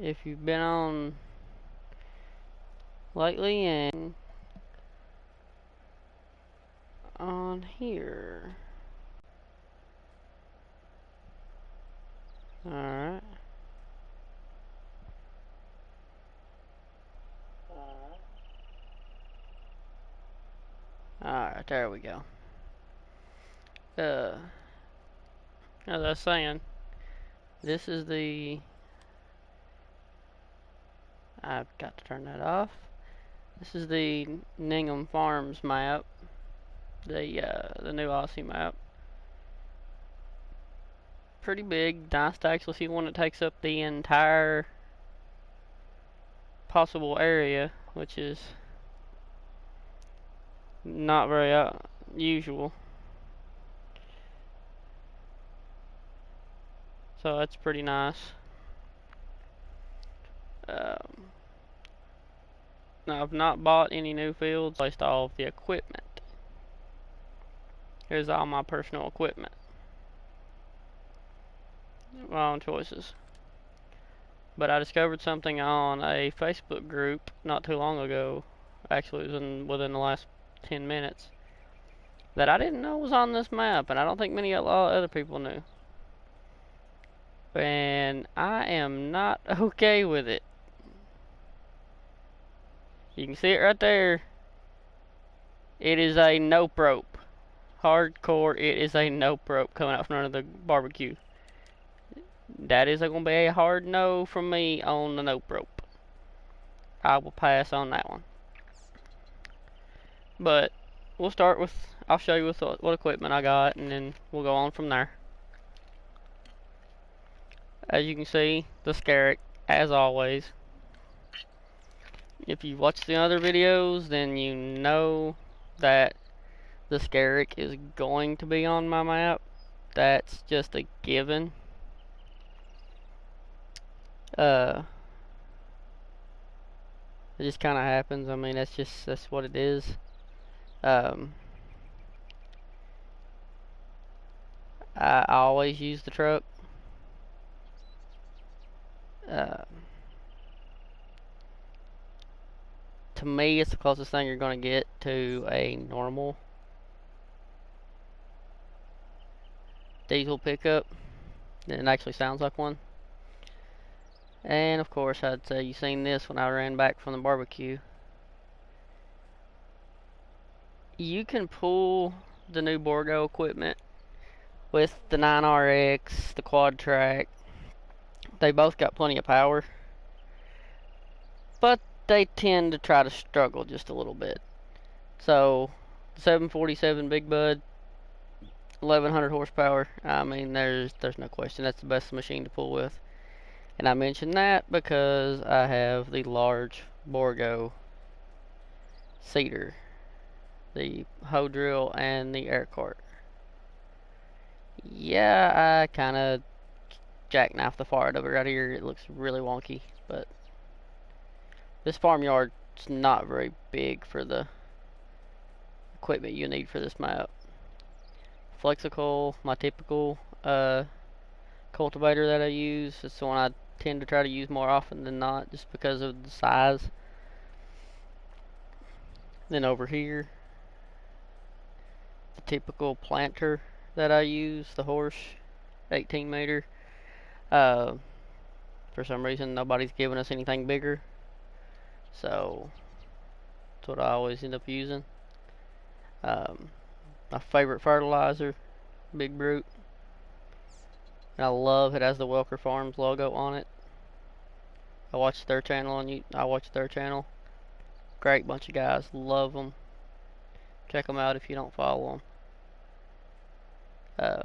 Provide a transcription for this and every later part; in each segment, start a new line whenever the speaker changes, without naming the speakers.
if you've been on lately and on here. Alright. Alright, there we go. As I was saying, this is the... I've got to turn that off. This is the NINGHAN Farms map. The new Aussie map. Pretty big, nice to actually see one that takes up the entire possible area, which is not very usual. So that's pretty nice. Now I've not bought any new fields, placed all of the equipment. Here's all my personal equipment. My own choices. But I discovered something on a Facebook group not too long ago. Actually, it was within the last 10 minutes. That I didn't know was on this map, and I don't think many other people knew. And I am not okay with it. You can see it right there. It is a nope rope. Hardcore, it is a nope rope coming out from under the barbecue. That is going to be a hard no from me on the nope rope. I will pass on that one. But we'll start with, I'll show you what equipment I got, and then we'll go on from there. As you can see, the Scarrick, as always. If you've watched the other videos, then you know that the Scarrick is going to be on my map. That's just a given. It just kind of happens. I mean, that's what it is. I always use the truck. To me, it's the closest thing you're going to get to a normal diesel pickup. It actually sounds like one. And of course, I'd say you've seen this when I ran back from the barbecue. You can pull the new Borgo equipment with the 9RX, the quad track. They both got plenty of power, but they tend to try to struggle just a little bit. So, the 747 Big Bud, 1100 horsepower. I mean, there's no question that's the best machine to pull with. And I mention that because I have the large Borgo seeder, the hoe drill, and the air cart. Yeah, I kind of jackknifed the fart over right here. It looks really wonky, but this farmyard's not very big for the equipment you need for this map. Flexicoil, my typical cultivator that I use. It's the one I tend to try to use more often than not, just because of the size. Then over here, the typical planter that I use, the Horse 18 meter. For some reason, nobody's giving us anything bigger, so that's what I always end up using. My favorite fertilizer, Big Brute. And I love it has the Welker Farms logo on it. I watch their channel Great bunch of guys, love them. Check them out if you don't follow them.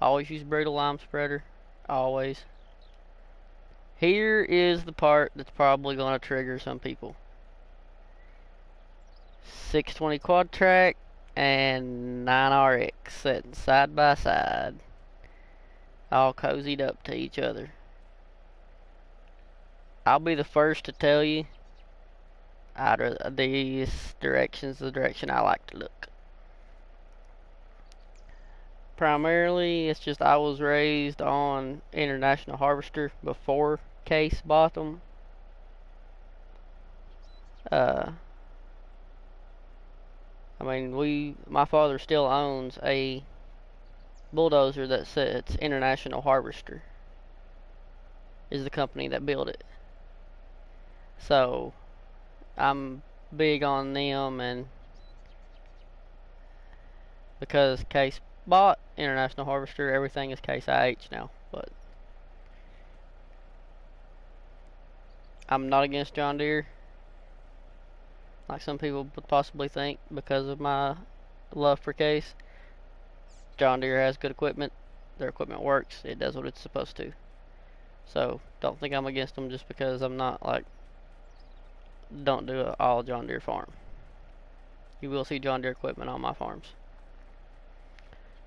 I always use Brutal Lime Spreader, always. Here is the part that's probably going to trigger some people. 620 quad track and 9RX sitting side by side, all cozied up to each other. I'll be the first to tell you, out of these directions, the direction I like to look. primarily, it's just I was raised on International Harvester before Case bought them. Uh, I mean, my father still owns a bulldozer that says International Harvester is the company that built it. So I'm big on them, and because Case bought International Harvester, everything is Case IH now. But I'm not against John Deere, like some people would possibly think, because of my love for Case. John Deere has good equipment. Their equipment works. It does what it's supposed to. So don't think I'm against them just because I'm not like, don't do an all John Deere farm. You will see John Deere equipment on my farms.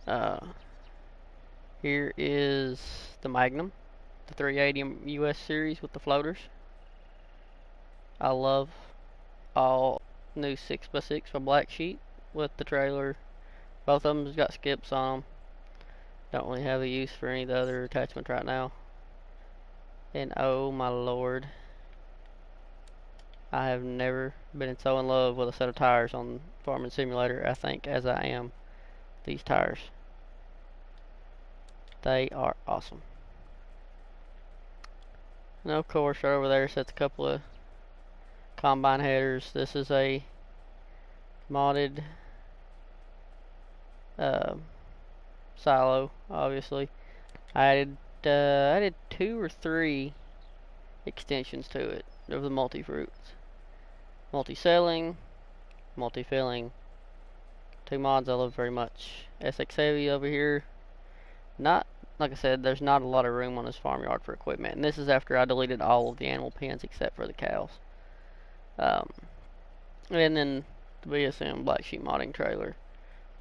Uh, Here is the Magnum, the 380 US series with the floaters. I love all new 6x6 for Black Sheep with the trailer. Both of them's got skips on them. Don't really have a use for any of the other attachments right now. And oh my lord, I have never been so in love with a set of tires on Farming Simulator, I think, as I am these tires. They are awesome. And of course, right over there sits a couple of combine headers. This is a modded silo, obviously. I added 2 or 3 extensions to it of the multi-fruits. Multi-selling, multi-filling. 2 mods I love very much. SX Heavy over here. Not, like I said, there's not a lot of room on this farmyard for equipment. And this is after I deleted all of the animal pens except for the cows. And then the BSM Black Sheep modding trailer.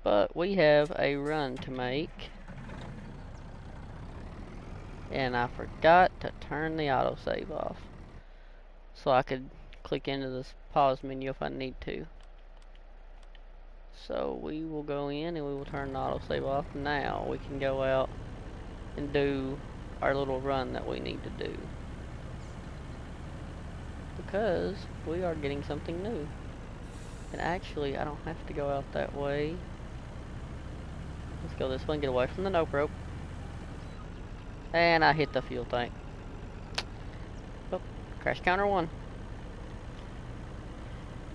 But we have a run to make. And I forgot to turn the autosave off. So I could click into this pause menu if I need to. So we will go in and we will turn the autosave off. Now we can go out and do our little run that we need to do. Because we are getting something new. And actually, I don't have to go out that way. Let's go this way and get away from the nope rope. And I hit the fuel tank. Oh, crash counter 1.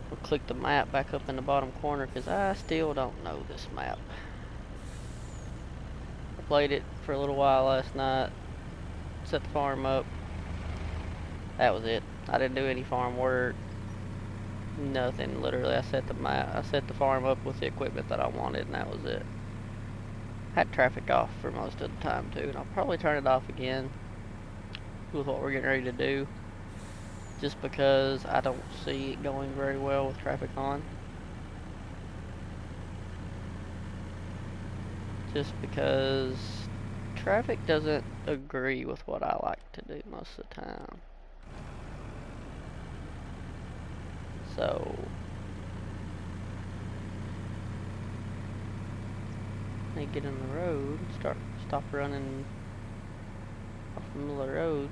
We'll click the map back up in the bottom corner because I still don't know this map. I played it for a little while last night. Set the farm up. That was it. I didn't do any farm work. Nothing, literally. I set the farm up with the equipment that I wanted, and that was it. Had traffic off for most of the time too, and I'll probably turn it off again with what we're getting ready to do, just because I don't see it going very well with traffic on. Just because traffic doesn't agree with what I like to do most of the time. So they get in the road, stop running off the middle of the road.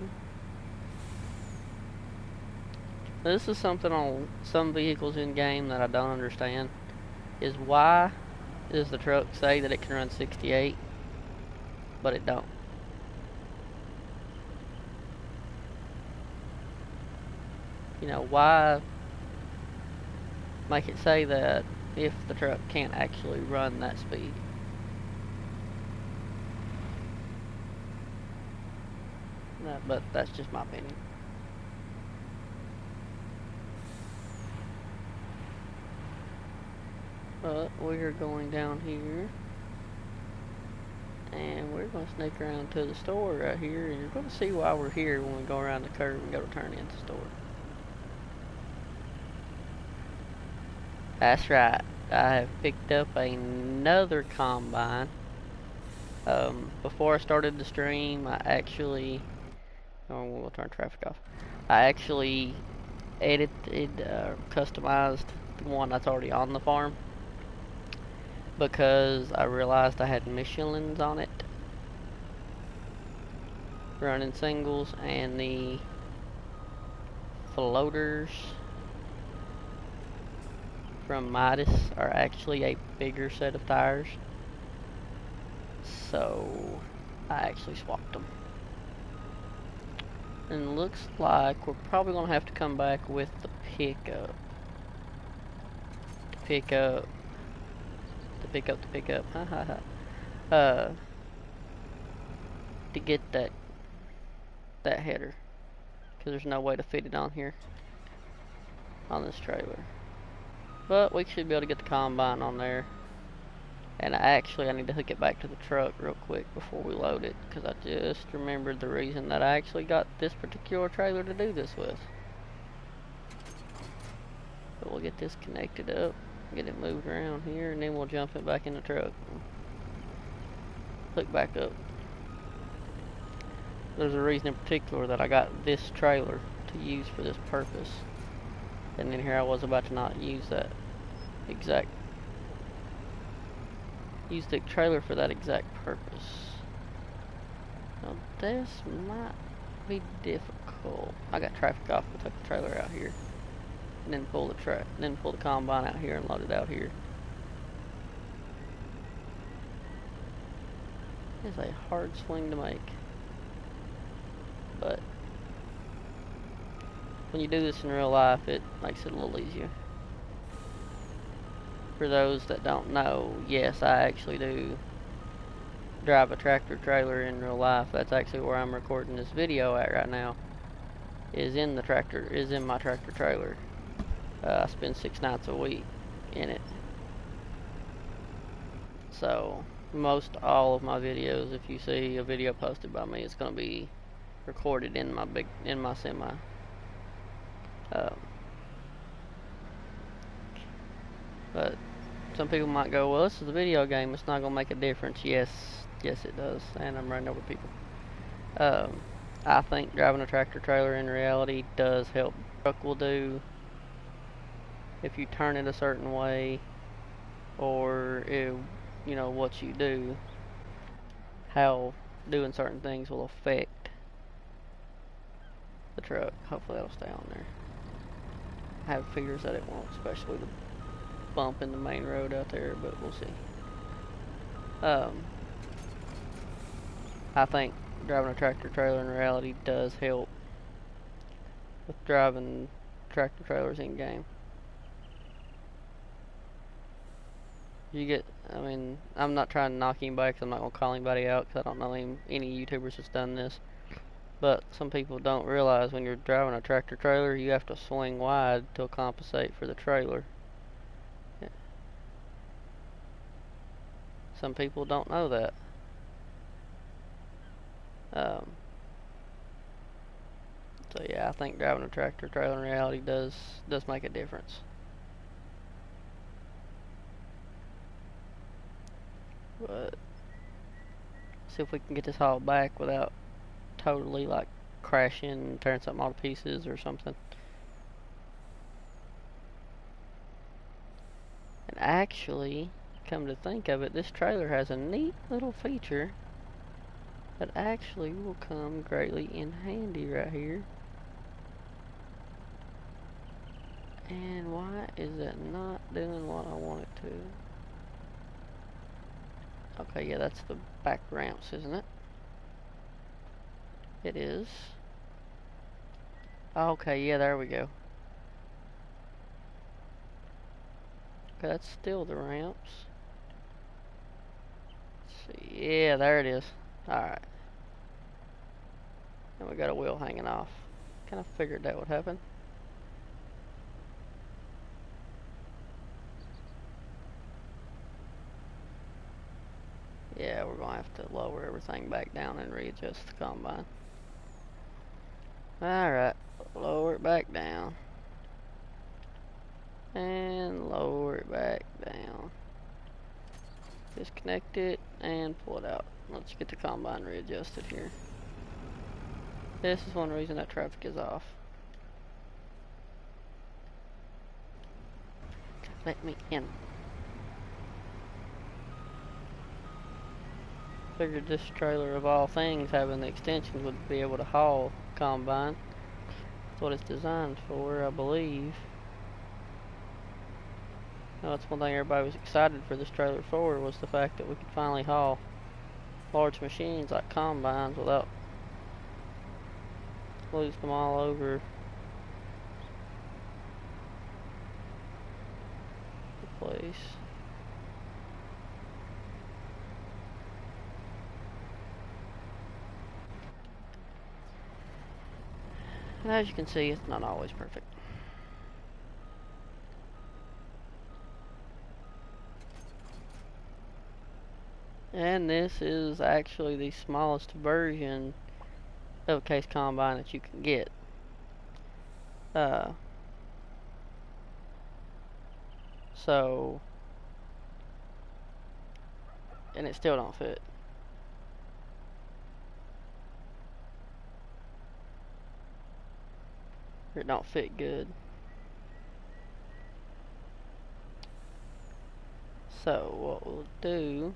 This is something on some vehicles in game that I don't understand. Is why does the truck say that it can run 68, but it don't? You know, why make it say that if the truck can't actually run that speed? No, but that's just my opinion. But we're going down here, and we're going to sneak around to the store right here, and you're going to see why we're here when we go around the curve and go to turn into the store. That's right, I have picked up another combine. Before I started the stream, I actually, we'll turn traffic off. I actually edited, customized the one that's already on the farm. because I realized I had Michelin's on it, running singles, and the floaters from Midas are actually a bigger set of tires. So I actually swapped them. And looks like we're probably going to have to come back with the pickup. The pickup. Ha ha ha. To get that header. Because there's no way to fit it on here. On this trailer. But we should be able to get the combine on there. And I need to hook it back to the truck real quick before we load it. Because I just remembered the reason that I actually got this particular trailer to do this with. But we'll get this connected up. Get it moved around here. And then we'll jump it back in the truck. Hook back up. There's a reason in particular that I got this trailer to use for this purpose. And then here I was about to not use that exact... use the trailer for that exact purpose. Now this might be difficult. I got traffic off. We'll take the trailer out here, and then pull the combine out here and load it out here. It's a hard swing to make, but when you do this in real life, it makes it a little easier. For those that don't know, yes, I actually do drive a tractor trailer in real life. That's actually where I'm recording this video at right now. Is in my tractor trailer. I spend 6 nights a week in it. So most all of my videos, if you see a video posted by me, it's going to be recorded in my semi. But some people might go, well, this is a video game, it's not going to make a difference. Yes it does, and I'm running over people. I think driving a tractor trailer in reality does help. Truck will do if you turn it a certain way, or what you do, how doing certain things will affect the truck. Hopefully that'll stay on there. I have fears that it won't, especially the bump in the main road out there, but we'll see. I think driving a tractor trailer in reality does help with driving tractor trailers in game. I'm not trying to knock anybody, because I'm not going to call anybody out, because I don't know any YouTubers that's done this. But some people don't realize when you're driving a tractor trailer, you have to swing wide to compensate for the trailer. Yeah. Some people don't know that. So yeah, I think driving a tractor trailer in reality does make a difference. But see if we can get this hauled back without totally like crashing and tearing something all to pieces or something. And actually, come to think of it, this trailer has a neat little feature that actually will come greatly in handy right here. And why is it not doing what I want it to? Okay, yeah, that's the back ramps, isn't it? It is. Okay, yeah, there we go. Okay, that's still the ramps. Let's see. Yeah, there it is. Alright. And we got a wheel hanging off. Kind of figured that would happen. Yeah, we're going to have to lower everything back down and readjust the combine. Alright, lower it back down. And lower it back down. Disconnect it and pull it out. Let's get the combine readjusted here. This is one reason that traffic is off. Let me in. Figured this trailer of all things, having the extensions, would be able to haul combine. That's what it's designed for, I believe. Now, that's one thing everybody was excited for this trailer for, was the fact that we could finally haul large machines like combines without losing them all over the place. And as you can see, it's not always perfect. And this is actually the smallest version of case combine that you can get. So, and it still don't fit. Or it don't fit good. So what we'll do,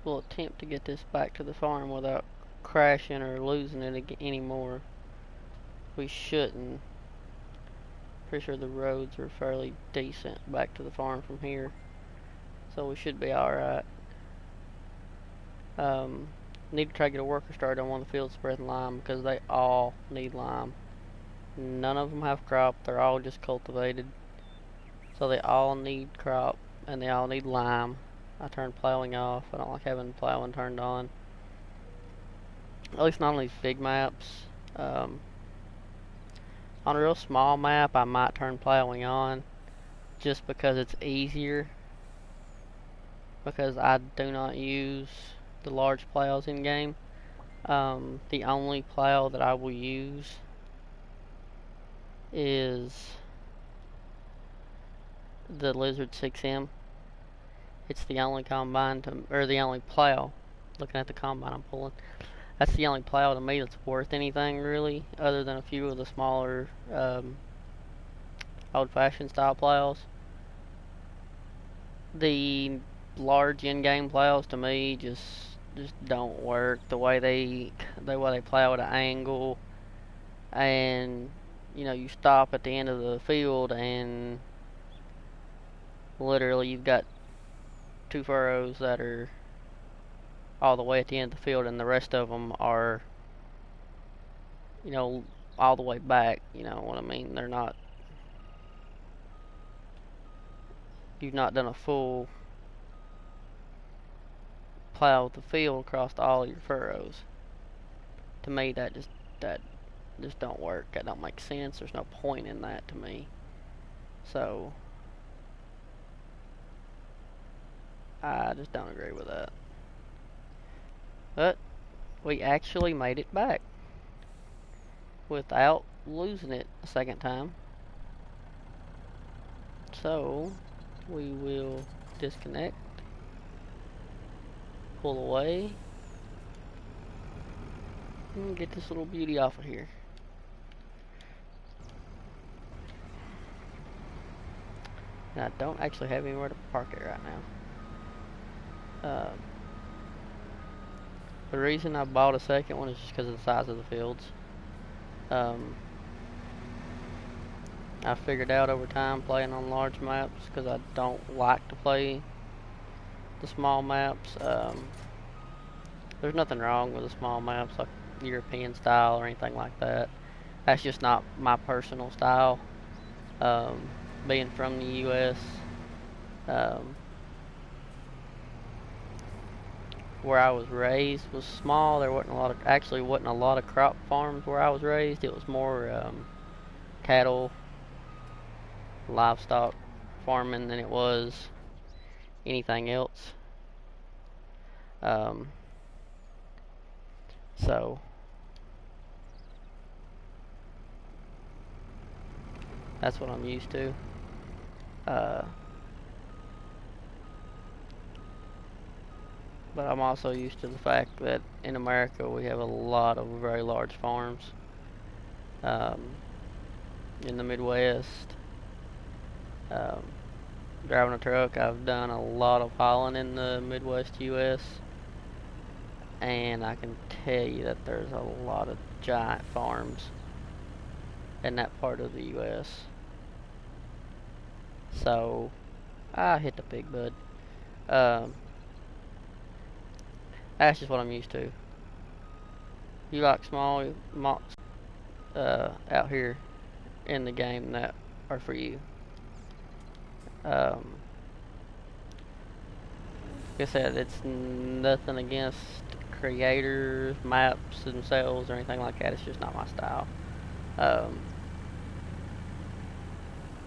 we'll attempt to get this back to the farm without crashing or losing it anymore. We shouldn't. Pretty sure the roads are fairly decent back to the farm from here, so we should be alright. Need to try to get a worker started on one of the fields spreading lime, because they all need lime. None of them have crop, they're all just cultivated. So they all need crop, and they all need lime. I turned plowing off. I don't like having plowing turned on. At least not on these big maps. On a real small map, I might turn plowing on, just because it's easier. Because I do not use the large plows in game. The only plow that I will use is the Lizard 6M. It's the only combine or the only plow. Looking at the combine I'm pulling, that's the only plow to me that's worth anything really, other than a few of the smaller old-fashioned style plows. The large in-game plows to me just don't work. The way they plow at an angle, and you stop at the end of the field and literally you've got 2 furrows that are all the way at the end of the field, and the rest of them are all the way back. You know what I mean? They're not, you've not done a full plow of the field across all your furrows. To me, that just don't work. That don't make sense. There's no point in that to me. So I just don't agree with that. But we actually made it back without losing it a second time. So we will disconnect, pull away, and get this little beauty off of here. And I don't actually have anywhere to park it right now. The reason I bought a second one is just because of the size of the fields. I figured out over time playing on large maps, because I don't like to play the small maps. There's nothing wrong with the small maps like European style or anything like that. That's just not my personal style. Being from the US, where I was raised was small. There wasn't a lot of crop farms where I was raised. It was more cattle, livestock farming than it was anything else. So that's what I'm used to. But I'm also used to the fact that in America we have a lot of very large farms. In the Midwest, driving a truck. I've done a lot of hauling in the Midwest US, and I can tell you that there's a lot of giant farms in that part of the US. So I hit the big bud. Um, that's just what I'm used to. You like small mocks out here in the game that are for you. Um, like I said, it's nothing against creators, maps themselves, or anything like that. It's just not my style. Um,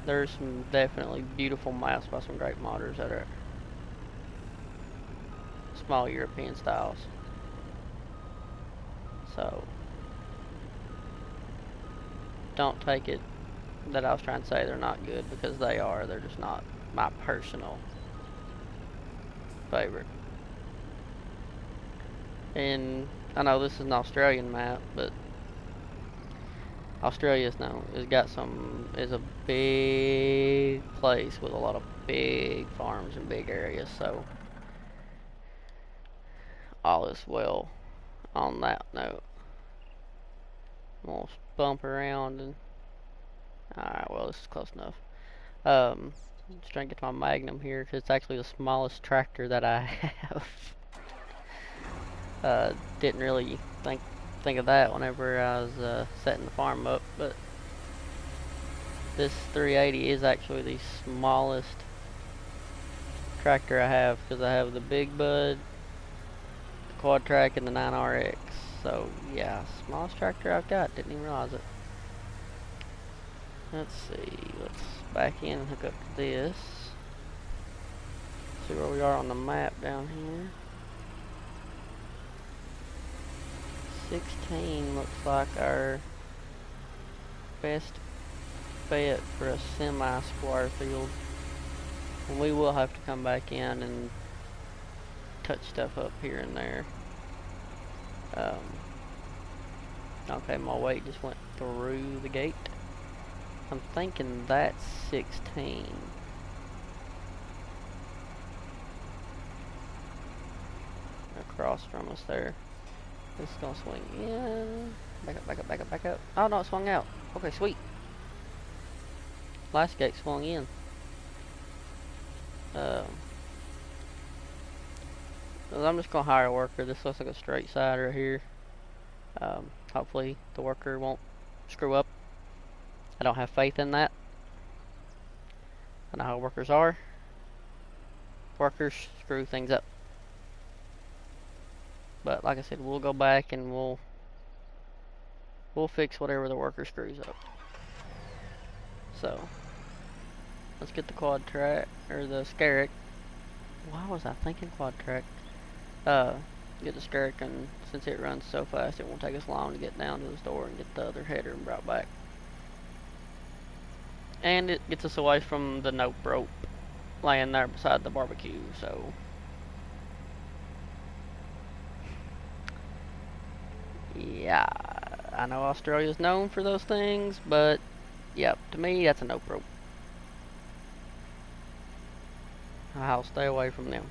there's some definitely beautiful maps by some great modders that are small European styles. So don't take it that I was trying to say they're not good, because they are. They're just not my personal favorite. And I know this is an Australian map, but Australia is a big place with a lot of big farms and big areas, so all is well on that note. I'm gonna bump around and alright, well, this is close enough. Just trying to get to my Magnum here, because it's actually the smallest tractor that I have. Didn't really think of that whenever I was setting the farm up, but this 380 is actually the smallest tractor I have, because I have the Big Bud, the Quad Track, and the 9RX. So yeah, smallest tractor I've got. Didn't even realize it. Let's see. Let's back in and hook up to this. See where we are on the map down here. 16 looks like our best bet for a semi-square field. And we will have to come back in and touch stuff up here and there. Okay, my weight just went through the gate. I'm thinking that's 16. Across from us there. This is gonna swing in. Back up, back up, back up, back up. Oh no, it swung out. Okay, sweet. Last gate swung in. I'm just gonna hire a worker. This looks like a straight side right here. Hopefully the worker won't screw up. I don't have faith in that. I know how workers are. Workers screw things up. But like I said, we'll go back and we'll fix whatever the worker screws up. So let's get the quad track, or the Scarrick. Why was I thinking quad track? Get the Scarrick, and since it runs so fast, it won't take us long to get down to the store and get the other header and brought back. And it gets us away from the nope rope laying there beside the barbecue, so yeah, I know Australia's known for those things, but yep, to me that's a nope rope. I'll stay away from them.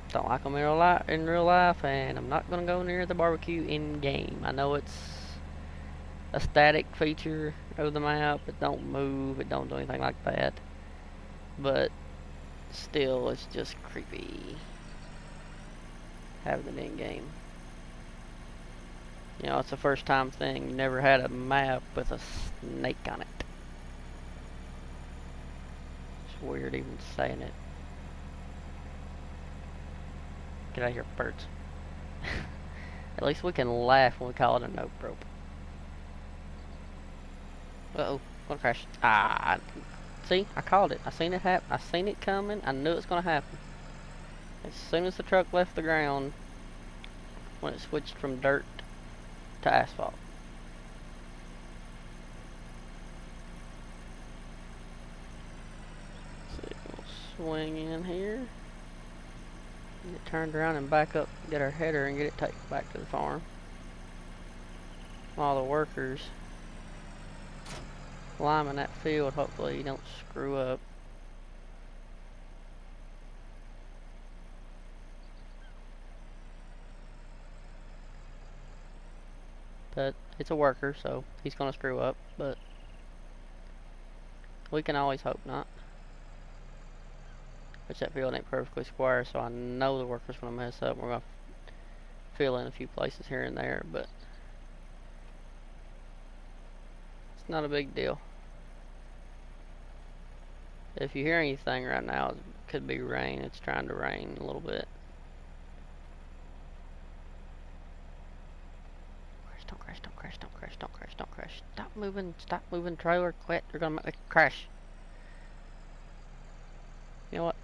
Don't like them in real life, and I'm not gonna go near the barbecue in game. I know it's a static feature of the map. It don't move. It don't do anything like that. But still, it's just creepy having it in game. You know, it's a first time thing. You never had a map with a snake on it. It's weird even saying it. Get out of here, birds. At least we can laugh when we call it a nope rope. Uh-oh, gonna crash. Ah, see, I called it. I seen it happen. I seen it coming. I knew it was gonna happen. As soon as the truck left the ground, when it switched from dirt to asphalt. See, we'll swing in here. Get turned around and back up, get our header and get it taken back to the farm. While the workers liming that field. Hopefully you don't screw up. But it's a worker, so he's gonna screw up. But we can always hope not. Which that field ain't perfectly square, so I know the worker's gonna mess up. We're gonna fill in a few places here and there, but it's not a big deal. If you hear anything right now, it could be rain. It's trying to rain a little bit. Crash, don't crash, don't crash, don't crash, don't crash, don't crash. Stop moving, trailer, quit. You're gonna make a crash. You know what?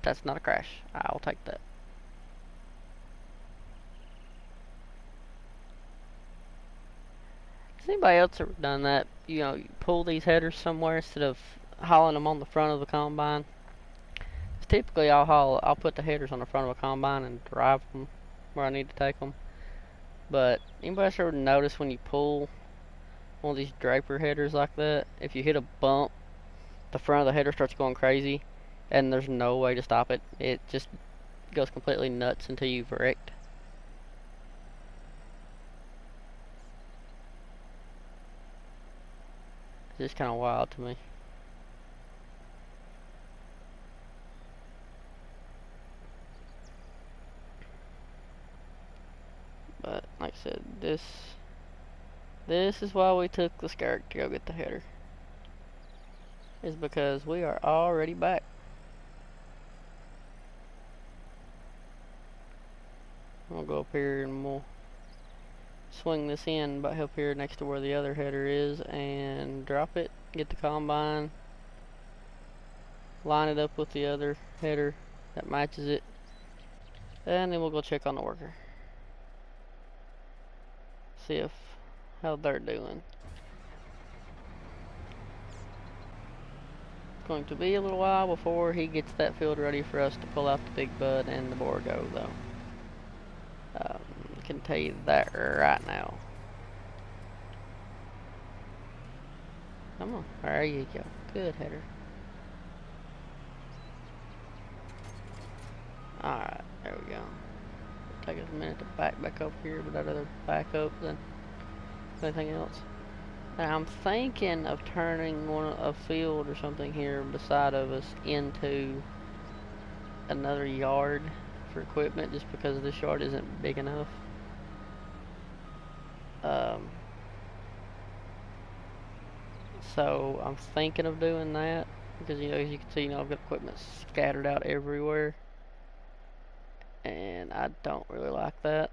That's not a crash. I'll take that. Has anybody else ever done that? You know, you pull these headers somewhere instead of hauling them on the front of the combine. Typically, I'll put the headers on the front of a combine and drive them where I need to take them. But anybody else ever notice when you pull one of these draper headers like that, if you hit a bump, the front of the header starts going crazy, and there's no way to stop it. It just goes completely nuts until you've wrecked. It's just kind of wild to me. But like I said, this is why we took the Scarrick to go get the header. Is because we are already back. We'll go up here and we'll swing this in about up here next to where the other header is and drop it, get the combine, line it up with the other header that matches it, and then we'll go check on the worker. See if how they're doing. It's going to be a little while before he gets that field ready for us to pull out the big bud and the Borgo though. I can tell you that right now. Come on, there you go. Good header. Alright, there we go. It'll take us a minute to back up here, but I'd rather back up than anything else. And I'm thinking of turning a field or something here beside of us into another yard for equipment, just because this yard isn't big enough. So I'm thinking of doing that because, you know, as you can see, you know, I've got equipment scattered out everywhere, and I don't really like that.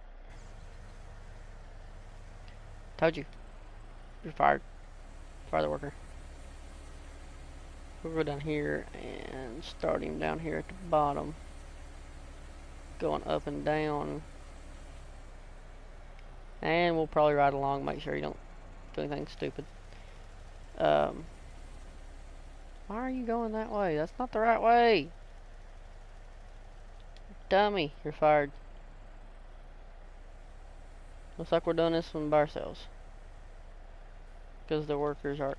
Told you, you're fired. Fire the worker. We'll go down here and start him down here at the bottom, going up and down, and we'll probably ride along, make sure you don't do anything stupid. Why are you going that way? That's not the right way. Dummy, you're fired. Looks like we're doing this one by ourselves, because the workers are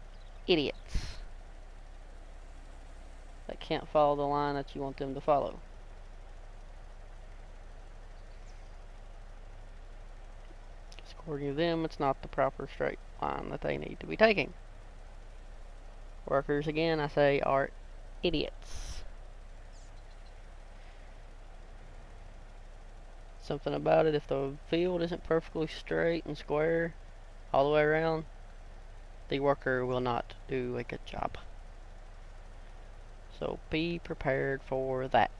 idiots that can't follow the line that you want them to follow. According to them, it's not the proper straight line that they need to be taking. Workers, again, I say, are idiots. Something about it, if the field isn't perfectly straight and square all the way around, the worker will not do a good job. So be prepared for that.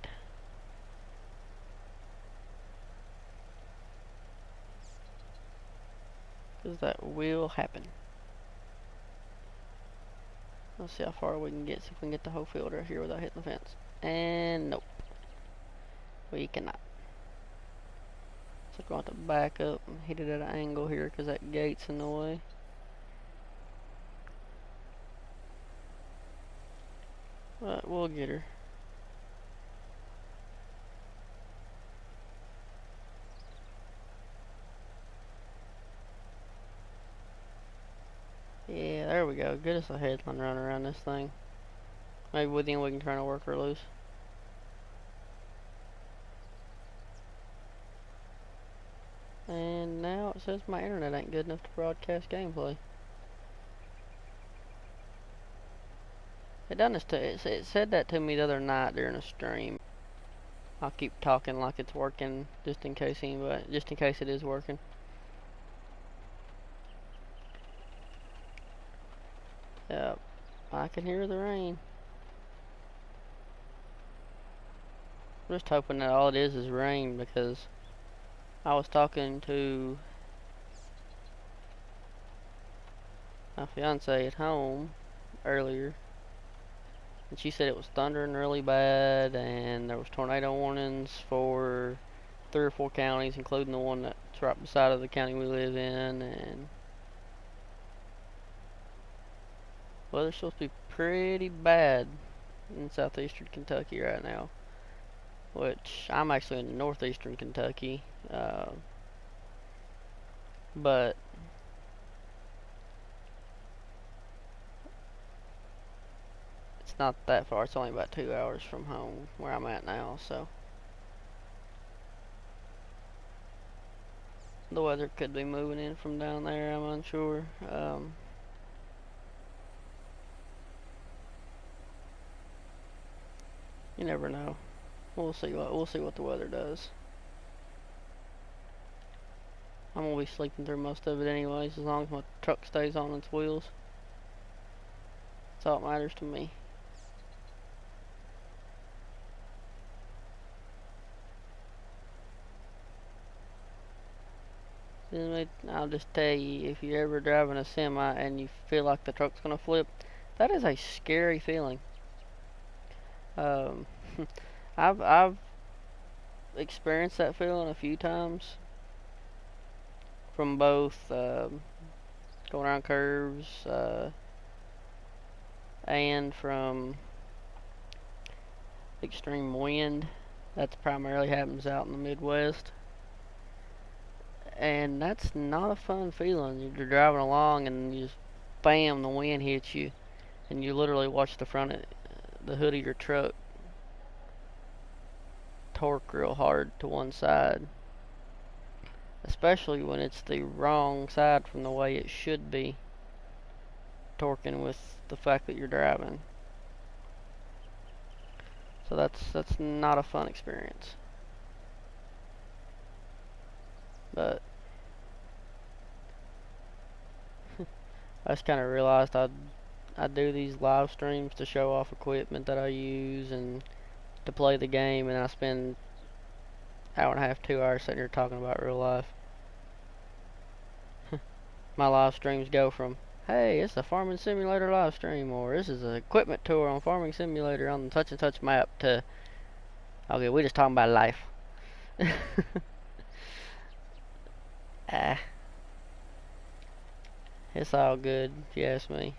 Because that will happen. Let's see how far we can get, see if we can get the whole field right here without hitting the fence. And nope. We cannot. So we're going to have to back up and hit it at an angle here because that gate's in the way. But we'll get her. Yeah, There we go. Get us a headland run around this thing. Maybe with him we can turn a worker loose. And now it says my internet ain't good enough to broadcast gameplay. It done this it said that to me the other night during a stream. I'll keep talking like it's working just in case it is working. Yep, I can hear the rain. I'm just hoping that all it is rain, because I was talking to my fiance at home earlier, and she said it was thundering really bad, and there was tornado warnings for 3 or 4 counties, including the one that's right beside of the county we live in, and weather's supposed to be pretty bad in southeastern Kentucky right now, which I'm actually in northeastern Kentucky, but it's not that far. It's only about 2 hours from home where I'm at now, so the weather could be moving in from down there. I'm unsure. You never know. We'll see what the weather does. I'm gonna be sleeping through most of it anyways, as long as my truck stays on its wheels. That's all that matters to me. I'll just tell you, if you're ever driving a semi and you feel like the truck's gonna flip, that is a scary feeling. I've experienced that feeling a few times, from both going around curves and from extreme wind. That primarily happens out in the Midwest, and that's not a fun feeling. You're driving along and you just bam, the wind hits you, and you literally watch the front of the hood of your truck torque real hard to one side, especially when it's the wrong side from the way it should be torquing with the fact that you're driving. So that's not a fun experience. But I just kind of realized I do these live streams to show off equipment that I use and to play the game, and I spend hour and a half, 2 hours sitting here talking about real life. My live streams go from, hey, it's a farming simulator live stream, or this is an equipment tour on farming simulator on the touch and touch map, to, okay, we just talking about life. It's all good, if you ask me.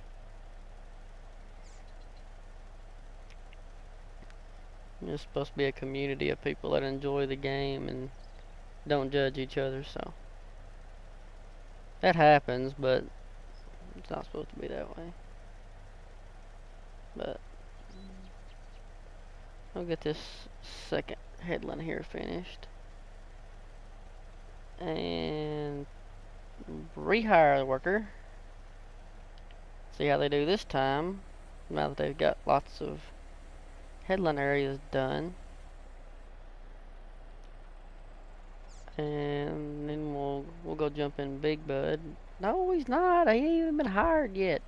It's supposed to be a community of people that enjoy the game and don't judge each other, so that happens, but it's not supposed to be that way. But I'll get this second headland here finished and rehire the worker. See how they do this time, now that they've got lots of headland areas done. And then we'll go jump in Big Bud. No, he's not. He ain't even been hired yet.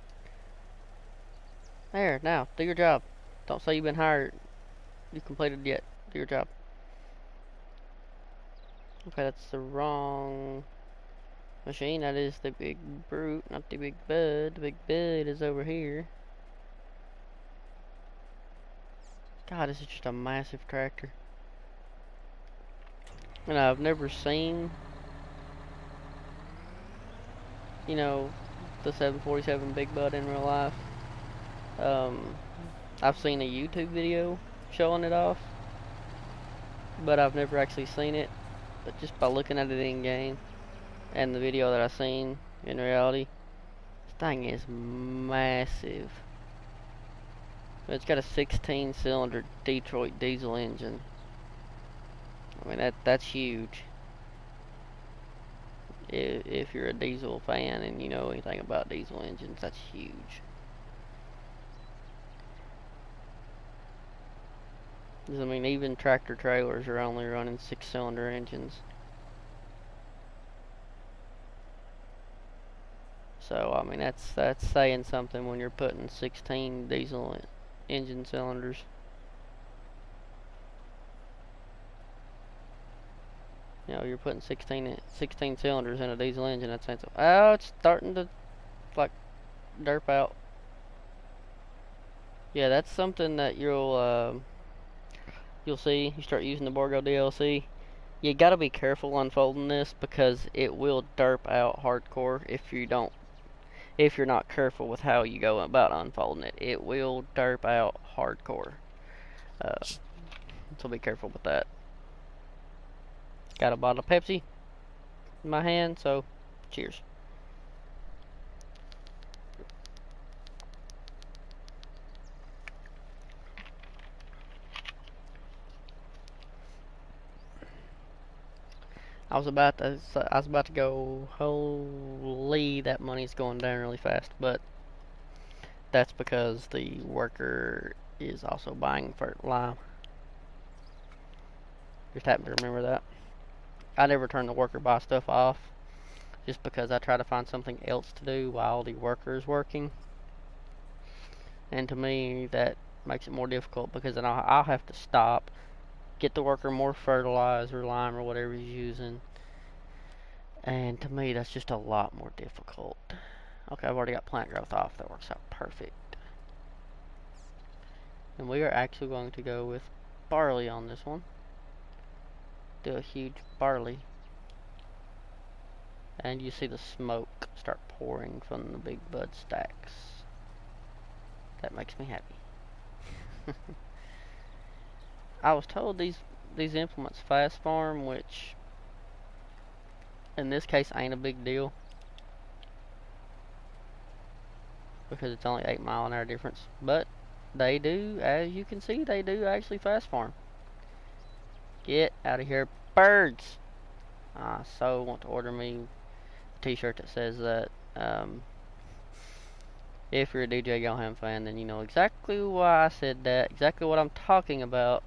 There, now, do your job. Don't say you've been hired. You completed yet. Do your job. Okay, that's the wrong machine. That is the Big Brute, not the Big Bud. The Big Bud is over here. God, this is just a massive tractor. And I've never seen, you know, the 747 Big Bud in real life. I've seen a YouTube video showing it off, but I've never actually seen it. But just by looking at it in game and the video that I've seen in reality, Thing is massive. It's got a 16-cylinder Detroit diesel engine. I mean that's huge. If you're a diesel fan and you know anything about diesel engines, that's huge. I mean, even tractor trailers are only running 6-cylinder engines. So I mean that's saying something when you're putting 16 diesel engine cylinders. You know, you're putting 16 cylinders in a diesel engine. That's saying something. Oh, it's starting to like derp out. Yeah, that's something that you'll see. You start using the Borgo DLC. You gotta be careful unfolding this because it will derp out hardcore if you're not careful with how you go about unfolding it. It will derp out hardcore. So be careful with that. Got a bottle of Pepsi in my hand, so cheers. I was about to go, holy, that money's going down really fast, but that's because the worker is also buying for lime. Just happened to remember that. I never turn the worker buy stuff off, just because I try to find something else to do while the worker is working. And to me, that makes it more difficult because then I'll have to stop, get the worker more fertilizer, lime, or whatever he's using. And to me, that's just a lot more difficult. Okay, I've already got plant growth off. That works out perfect. And we are actually going to go with barley on this one. Do a huge barley. And you see the smoke start pouring from the big bud stacks. That makes me happy. I was told these implements fast farm, which in this case ain't a big deal because it's only 8-mile-an-hour difference, but they do, as you can see, they do actually fast farm. Get out of here, birds! I so want to order me a t-shirt that says that. If you're a DJ Yoham fan, then you know exactly why I said that, exactly what I'm talking about,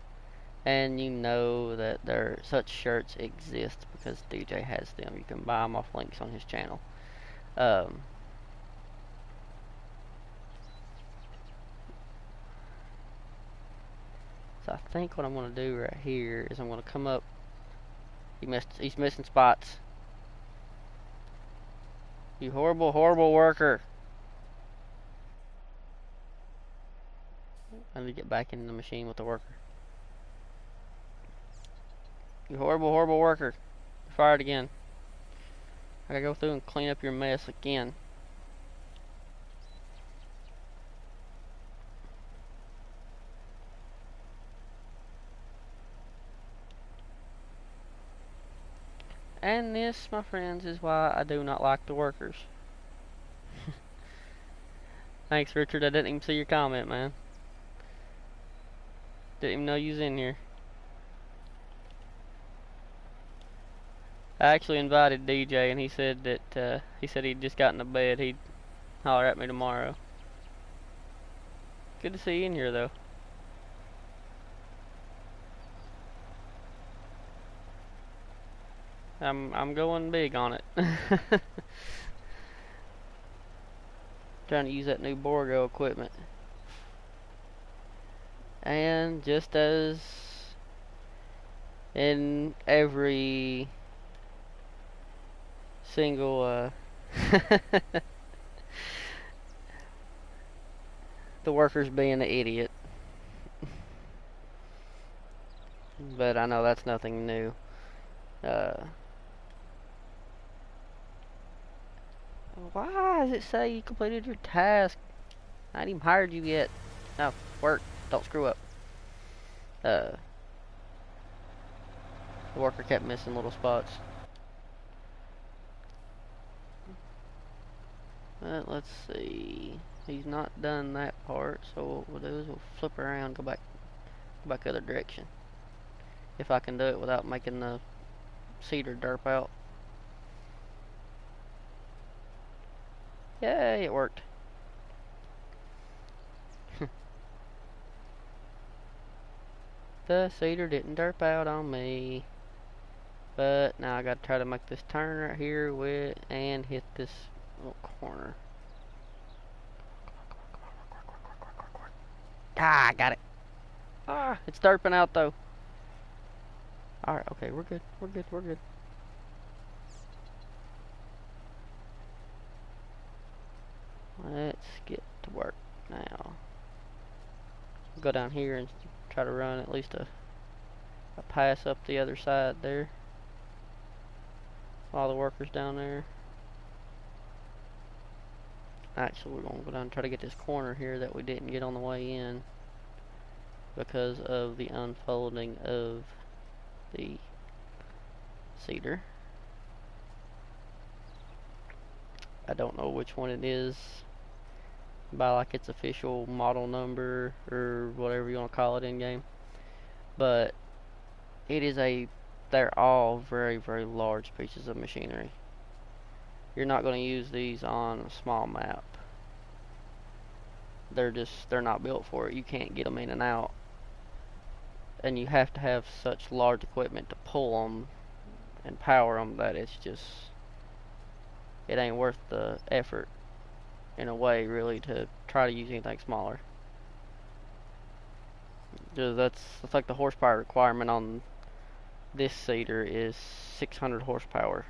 and you know that such shirts exist because DJ has them. You can buy them off links on his channel. So I think what I'm going to do right here is I'm going to come up. He's missing spots. You horrible, horrible worker. I need to get back in the machine with the worker. You horrible, horrible worker. You're fired again. I gotta go through and clean up your mess again. And this, my friends, is why I do not like the workers. Thanks, Richard. I didn't even see your comment, man. Didn't even know you was in here. I actually invited DJ, and he said that he'd just gotten to bed. He'd holler at me tomorrow. Good to see you in here, though. I'm going big on it. Trying to use that new Borgo equipment. And just as in every single the workers being an idiot. But I know that's nothing new. Why does it say you completed your task? I ain't even hired you yet. No, work. Don't screw up. The worker kept missing little spots. But let's see. He's not done that part, so what we'll do is we'll flip around, go back the other direction. If I can do it without making the cedar derp out. Yay, it worked. The cedar didn't derp out on me. But now I gotta try to make this turn right here with and hit this little corner. Ah, I got it. Ah, it's derping out though. Alright, okay, we're good. We're good, we're good. Let's get to work now. Go down here and try to run at least a pass up the other side there. All the workers down there. Actually, we're going to go down and try to get this corner here that we didn't get on the way in because of the unfolding of the cedar. I don't know which one it is by like its official model number or whatever you want to call it in game, but it is they're all very, very large pieces of machinery. You're not going to use these on a small map. They're not built for it. You can't get them in and out, and you have to have such large equipment to pull them and power them that it ain't worth the effort in a way really to try to use anything smaller. That's like the horsepower requirement on this cedar is 600 horsepower.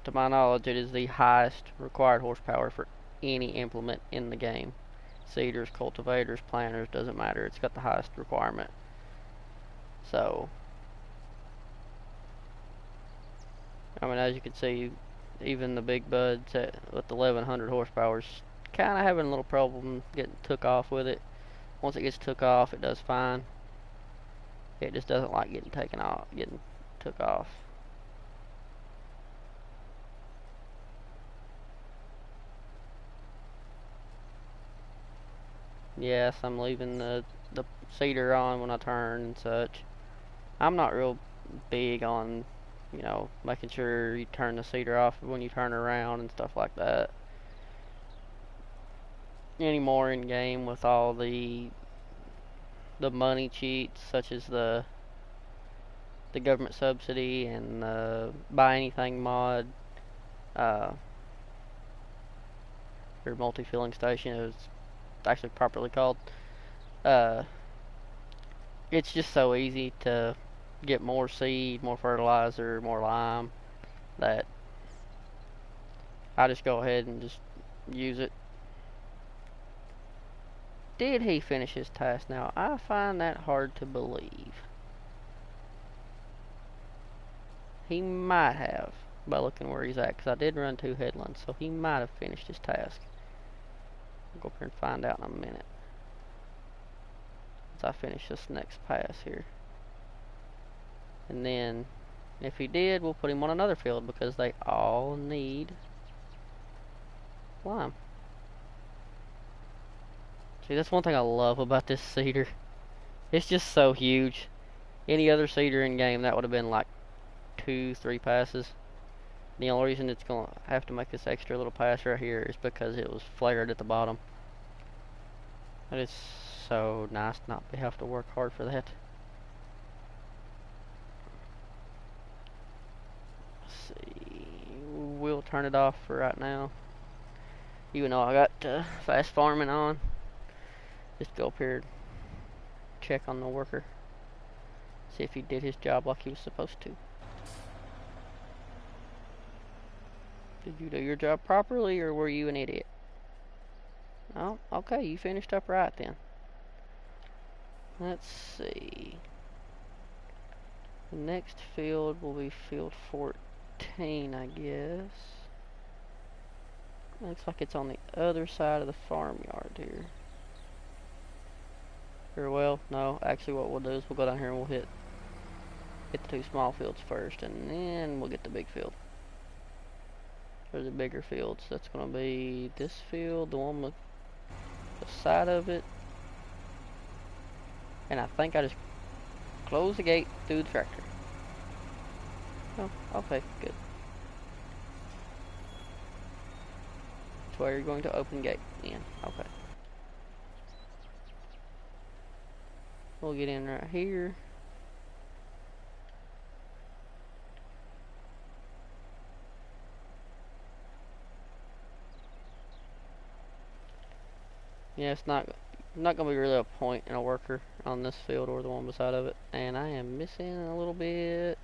To my knowledge, it is the highest required horsepower for any implement in the game. Cedars, cultivators, planters, doesn't matter. It's got the highest requirement. So, I mean, as you can see, even the big buds with 1100 horsepower is kind of having a little problem getting took off with it. Once it gets took off, it does fine. It just doesn't like getting took off. Yes, I'm leaving the cedar on when I turn and such. I'm not real big on, making sure you turn the cedar off when you turn around and stuff like that. Anymore in game with all the money cheats such as the government subsidy and buy anything mod, or multi-filling station is actually properly called. It's just so easy to get more seed, more fertilizer, more lime that I just go ahead and just use it. Did he finish his task now? I find that hard to believe. He might have, by looking where he's at, because I did run 2 headlands, so he might have finished his task. I'll go up here and find out in a minute. Once I finish this next pass here. And then, if he did, we'll put him on another field, because they all need lime. See, that's one thing I love about this cedar. It's just so huge. Any other cedar in game, that would have been like 2-3 passes. The only reason it's going to have to make this extra little pass right here is because it was flared at the bottom. But it's so nice not to have to work hard for that. Let's see. We'll turn it off for right now. Even though I got fast farming on. Just go up here, check on the worker, see if he did his job like he was supposed to. Did you do your job properly, or were you an idiot? Oh, okay, you finished up right then. Let's see. The next field will be field 14, I guess. Looks like it's on the other side of the farmyard here. Or, well, no, actually what we'll do is we'll go down here and we'll hit the 2 small fields first, and then we'll get the big field. for the bigger fields. That's going to be this field, the one with the side of it. And I think I just closed the gate through the tractor. Oh, okay, good. That's where you're going to open gate in. Okay. We'll get in right here. Yeah, it's not gonna be really a point in a worker on this field or the one beside of it. And I am missing a little bit.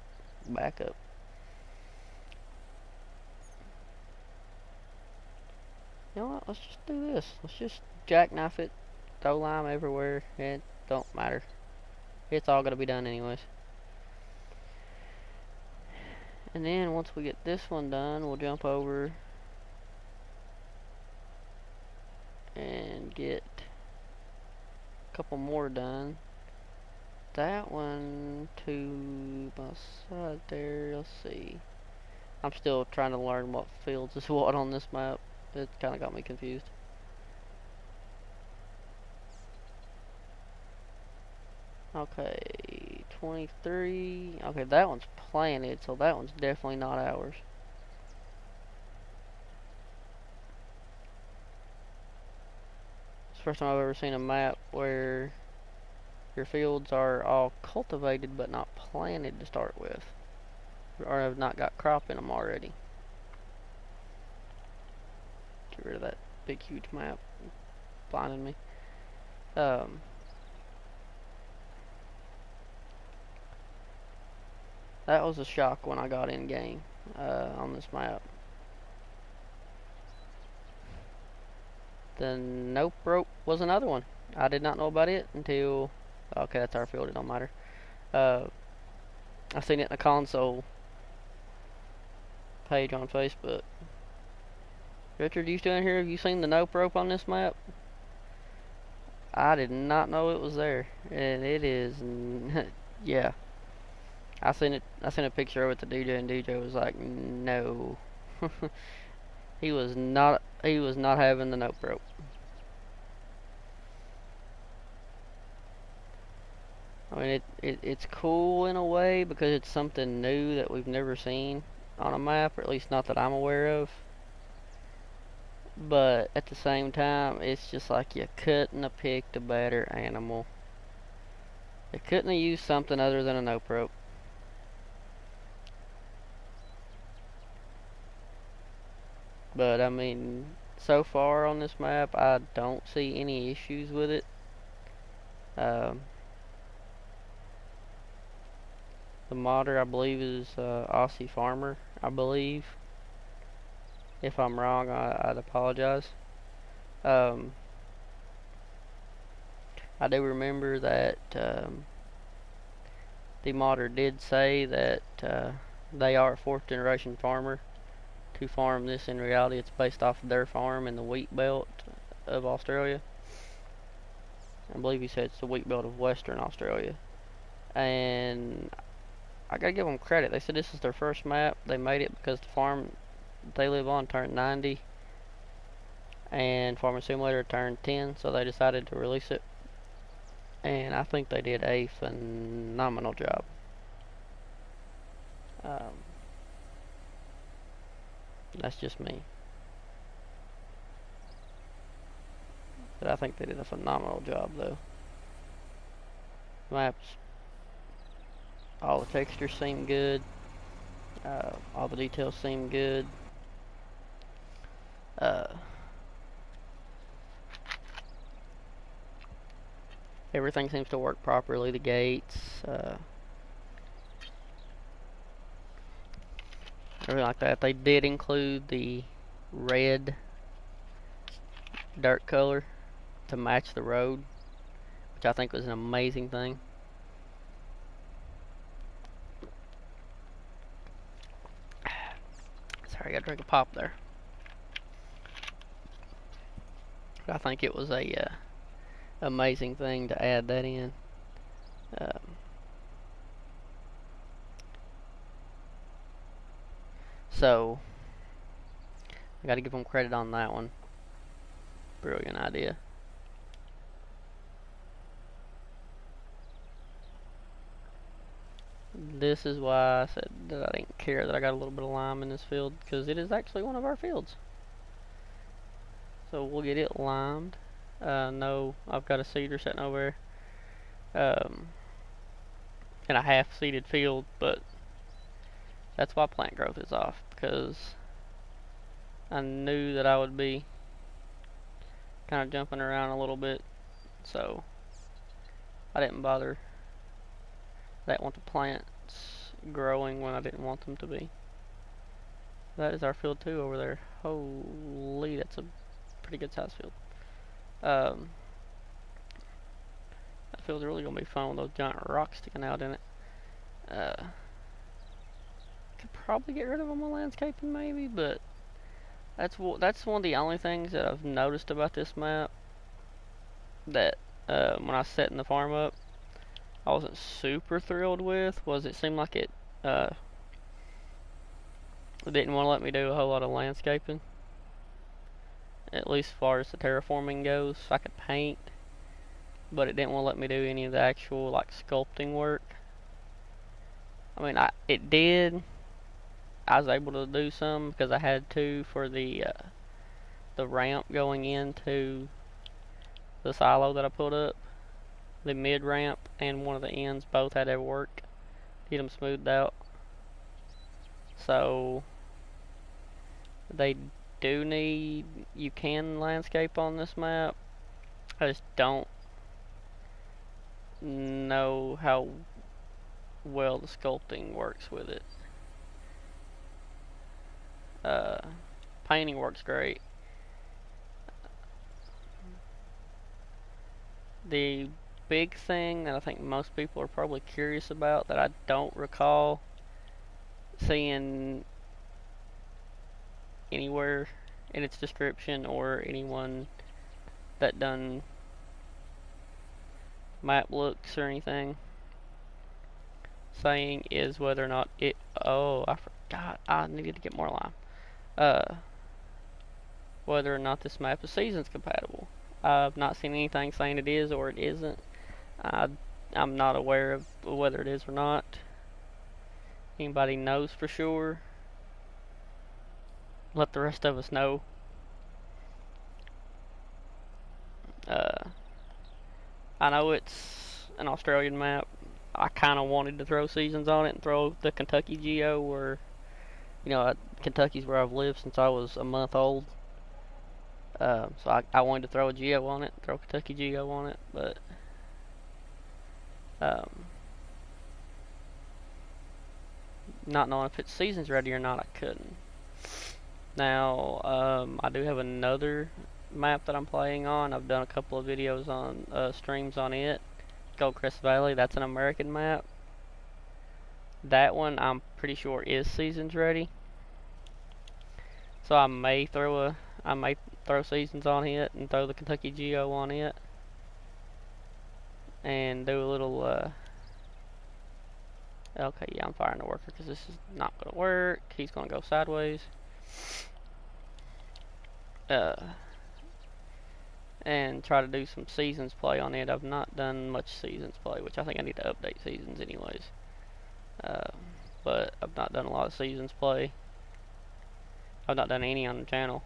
Back up. You know what? Let's just do this. Let's just jackknife it. Throw lime everywhere. It don't matter. It's all gonna be done anyways. And then once we get this one done, we'll jump over and get a couple more done. That one to my side there. Let's see. I'm still trying to learn what fields is what on this map. It kind of got me confused. Okay, 23. Okay, that one's planted, so that one's definitely not ours. It's the first time I've ever seen a map where your fields are all cultivated but not planted to start with, or have not got crop in them already. Get rid of that big huge map blinding me. That was a shock when I got in game on this map. The nope rope was another one. I did not know about it until, okay, that's our field, it don't matter. I seen it in a console page on Facebook. Richard, you still in here? Have you seen the nope rope on this map? I did not know it was there, and it is, yeah. I seen a picture of it to DJ, and DJ was like, no. He was not having the nope rope. I mean, it's cool in a way because it's something new that we've never seen on a map, or at least not that I'm aware of. But at the same time, it's just like you couldn't have picked a better animal. You couldn't have used something other than a nope rope. But I mean, so far on this map, I don't see any issues with it. The modder, I believe, is Aussie Farmer, I believe. If I'm wrong, I'd apologize. I do remember that the modder did say that they are a fourth generation farmer to farm this. In reality, it's based off of their farm in the wheat belt of Australia. I believe he said it's the wheat belt of Western Australia. And I gotta give them credit. They said this is their first map. They made it because the farm they live on turned 90 and Farming Simulator turned 10, so they decided to release it. And I think they did a phenomenal job. That's just me. But I think they did a phenomenal job, though. Maps, all the textures seem good. All the details seem good. Everything seems to work properly. The gates, everything like that. They did include the red dirt color to match the road, which I think was an amazing thing. Sorry, I gotta drink a pop there. But I think it was a amazing thing to add that in. So I gotta give them credit on that one. Brilliant idea. This is why I said that I didn't care that I got a little bit of lime in this field, because it is actually one of our fields. So we'll get it limed. No, I've got a seeder sitting over in a half seeded field, but that's why plant growth is off, because I knew that I would be kind of jumping around a little bit, so I didn't bother. I didn't want the plants growing when I didn't want them to be. That is our field 2 over there. Holy, that's a pretty good size field. That field's really gonna be fun with those giant rocks sticking out in it. Could probably get rid of them on landscaping maybe, but that's one of the only things that I've noticed about this map that when I was setting the farm up, I wasn't super thrilled with, was it seemed like it didn't want to let me do a whole lot of landscaping. At least as far as the terraforming goes. I could paint, but it didn't want to let me do any of the actual like sculpting work. I mean, it did. I was able to do some because I had to for the ramp going into the silo that I put up. The mid ramp and one of the ends both had to work, get them smoothed out. So they do need, you can landscape on this map. I just don't know how well the sculpting works with it. Painting works great. The big thing that I think most people are probably curious about that I don't recall seeing anywhere in its description or anyone that done map looks or anything saying is whether or not it, oh, I forgot, I needed to get more lime. Whether or not this map is seasons compatible. I've not seen anything saying it is or it isn't. I'm not aware of whether it is or not. Anybody knows for sure, let the rest of us know. I know it's an Australian map. I kind of wanted to throw seasons on it and throw the Kentucky Geo, where, you know, Kentucky's where I've lived since I was a month old. So I wanted to throw a Geo on it, throw Kentucky Geo on it, but not knowing if it's seasons ready or not, I couldn't. Now, I do have another map that I'm playing on. I've done a couple of videos on streams on it. Goldcrest Valley, that's an American map. That one I'm pretty sure is seasons ready. So I may throw seasons on it and throw the Kentucky Geo on it. And do a little okay, yeah, I'm firing the worker because this is not going to work. He's going to go sideways. And try to do some seasons play on it. I've not done much seasons play, which I think I need to update seasons anyways. But I've not done a lot of seasons play. I've not done any on the channel.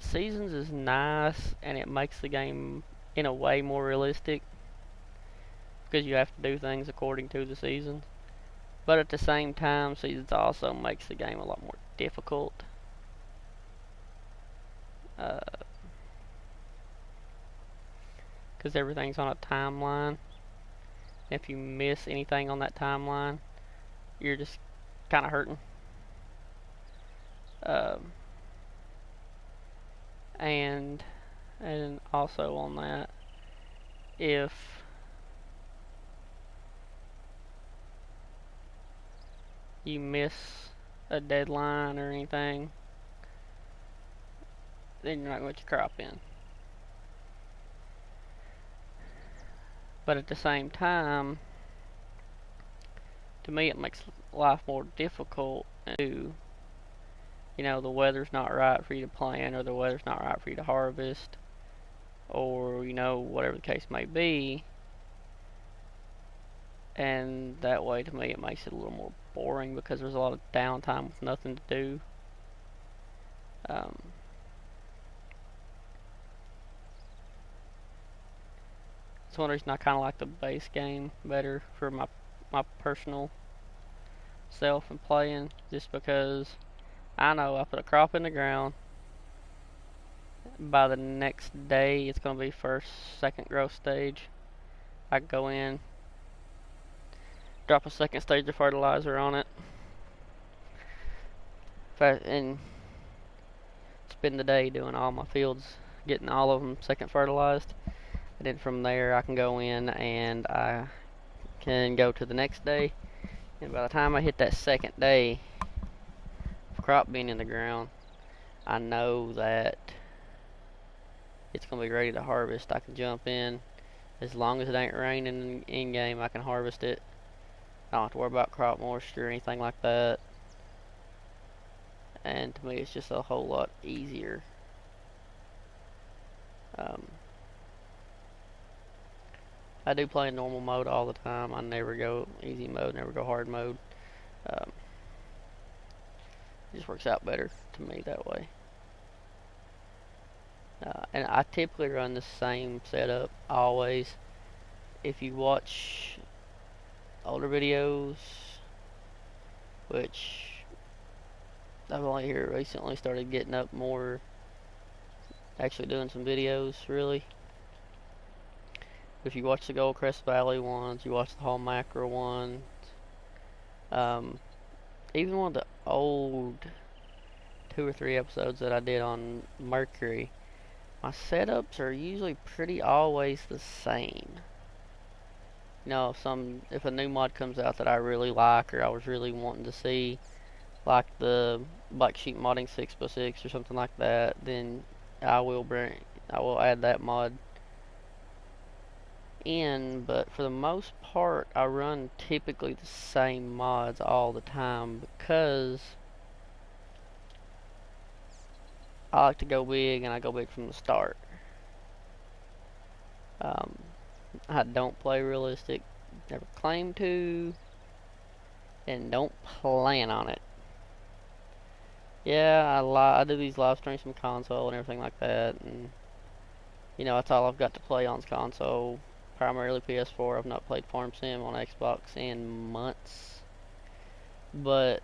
Seasons is nice, and it makes the game in a way more realistic, because you have to do things according to the seasons. But at the same time, seasons also makes the game a lot more difficult. Because everything's on a timeline. If you miss anything on that timeline, you're just kind of hurting. And also on that, if you miss a deadline or anything, then you're not going to get your crop in. But at the same time, to me it makes life more difficult. And you know, the weather's not right for you to plant, or the weather's not right for you to harvest, or, you know, whatever the case may be. And that way, to me, it makes it a little more boring because there's a lot of downtime with nothing to do. Um, it's one reason I kind of like the base game better for my personal self and playing, just because I know I put a crop in the ground. By the next day, it's going to be first, second growth stage. I go in, drop a second stage of fertilizer on it, and spend the day doing all my fields, getting all of them second fertilized. And then from there, I can go in and I can go to the next day. And by the time I hit that second day of crop being in the ground, I know that it's going to be ready to harvest. I can jump in. As long as it ain't raining in game, I can harvest it. I don't have to worry about crop moisture or anything like that. And to me, it's just a whole lot easier. I do play in normal mode all the time. I never go easy mode, never go hard mode. It just works out better to me that way. And I typically run the same setup always. If you watch older videos, which I've only here recently started getting up more, actually doing some videos really. If you watch the Goldcrest Valley ones, you watch the Hall Macro ones, even one of the old 2 or 3 episodes that I did on Mercury, my setups are usually pretty always the same. You know, if a new mod comes out that I really like or I was really wanting to see, like the Black Sheep modding 6x6 or something like that, then I will add that mod in. But for the most part, I run typically the same mods all the time because I like to go big, and I go big from the start. I don't play realistic, never claim to, and don't plan on it. Yeah, I do these live streams from console and everything like that, and you know, that's all I've got to play on console. Primarily PS4. I've not played Farm Sim on Xbox in months, but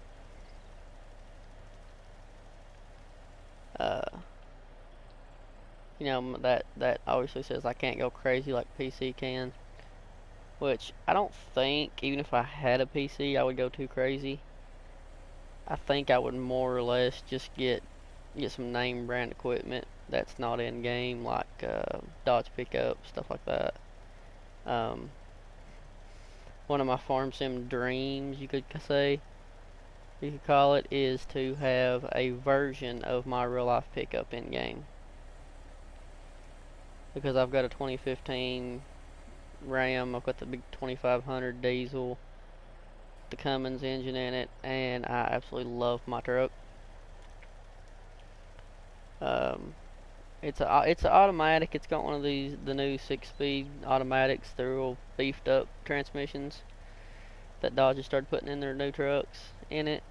you know, that obviously says I can't go crazy like PC can, which I don't think, even if I had a PC, I would go too crazy. I think I would more or less just get some name brand equipment that's not in game, like Dodge pickup, stuff like that. One of my Farm Sim dreams, you could call it, is to have a version of my real life pickup in game. Because I've got a 2015 Ram, I've got the big 2500 diesel, the Cummins engine in it, and I absolutely love my truck. It's a automatic. It's got one of the new 6-speed automatics. They're real beefed up transmissions that Dodge has started putting in their new trucks in it.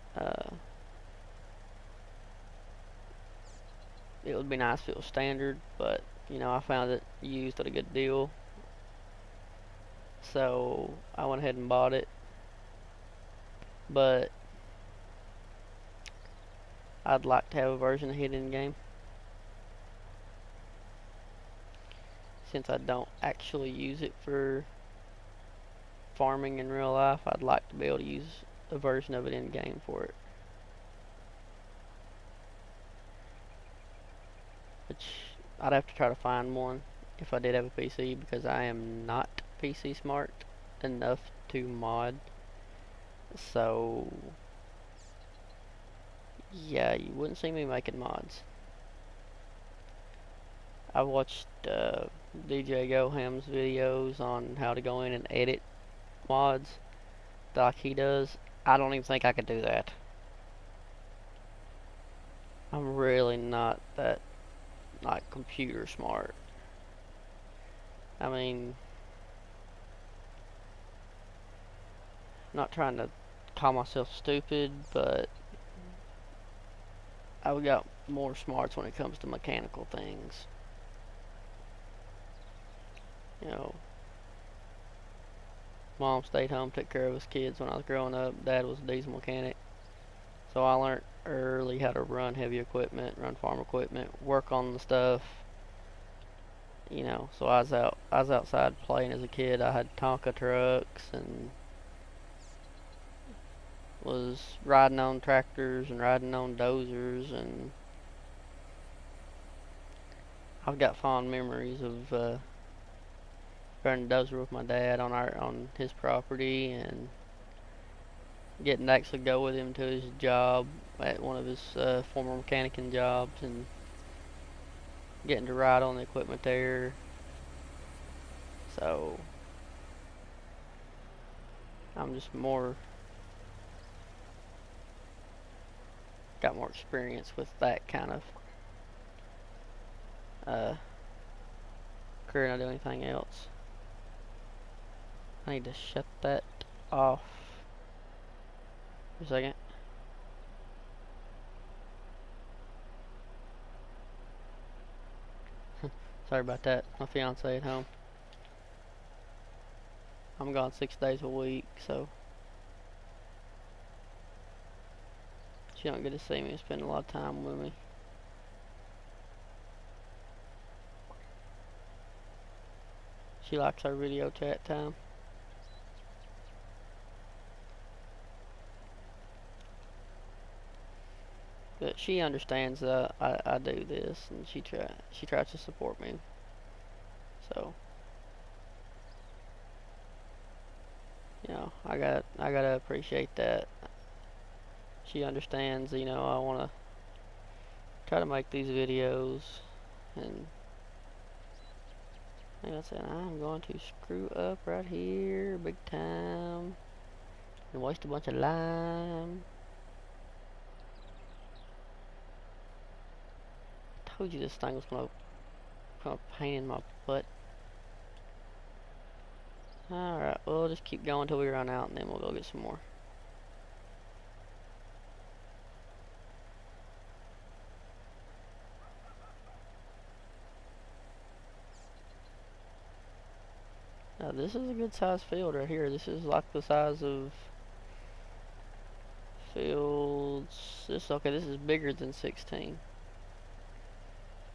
It would be nice if it was standard, but you know, I found it used at a good deal, so I went ahead and bought it. But I'd like to have a version of it in game. Since I don't actually use it for farming in real life, I'd like to be able to use a version of it in game for it. Which I'd have to try to find one if I did have a PC, because I am not PC smart enough to mod. So yeah, you wouldn't see me making mods. I watched DJ Goham's videos on how to go in and edit mods like he does, I don't even think I could do that. I'm really not that, like, computer smart. I mean, not trying to call myself stupid, but I've got more smarts when it comes to mechanical things. You know, Mom stayed home, took care of his kids when I was growing up. Dad was a diesel mechanic. So I learned early how to run heavy equipment, run farm equipment, work on the stuff. You know, so I was outside playing as a kid. I had Tonka trucks and was riding on tractors and riding on dozers, and I've got fond memories of running a dozer with my dad on his property, and getting to actually go with him to his job at one of his former mechanicing jobs, and getting to ride on the equipment there. So I'm just got more experience with that kind of uh, career than I do anything else. I need to shut that off for a second. Sorry about that. My fiance at home. I'm gone 6 days a week, so she don't get to see me and spend a lot of time with me. She likes our video chat time. But she understands that I do this, and she tries to support me. So, you know, I gotta appreciate that. She understands, you know, I wanna try to make these videos, and like I said, I'm going to screw up right here, big time, and waste a bunch of lime. I told you this thing was gonna pain in my butt. Alright, we'll just keep going till we run out, and then we'll go get some more. Now this is a good size field right here. This is like the size of fields. This is bigger than 16.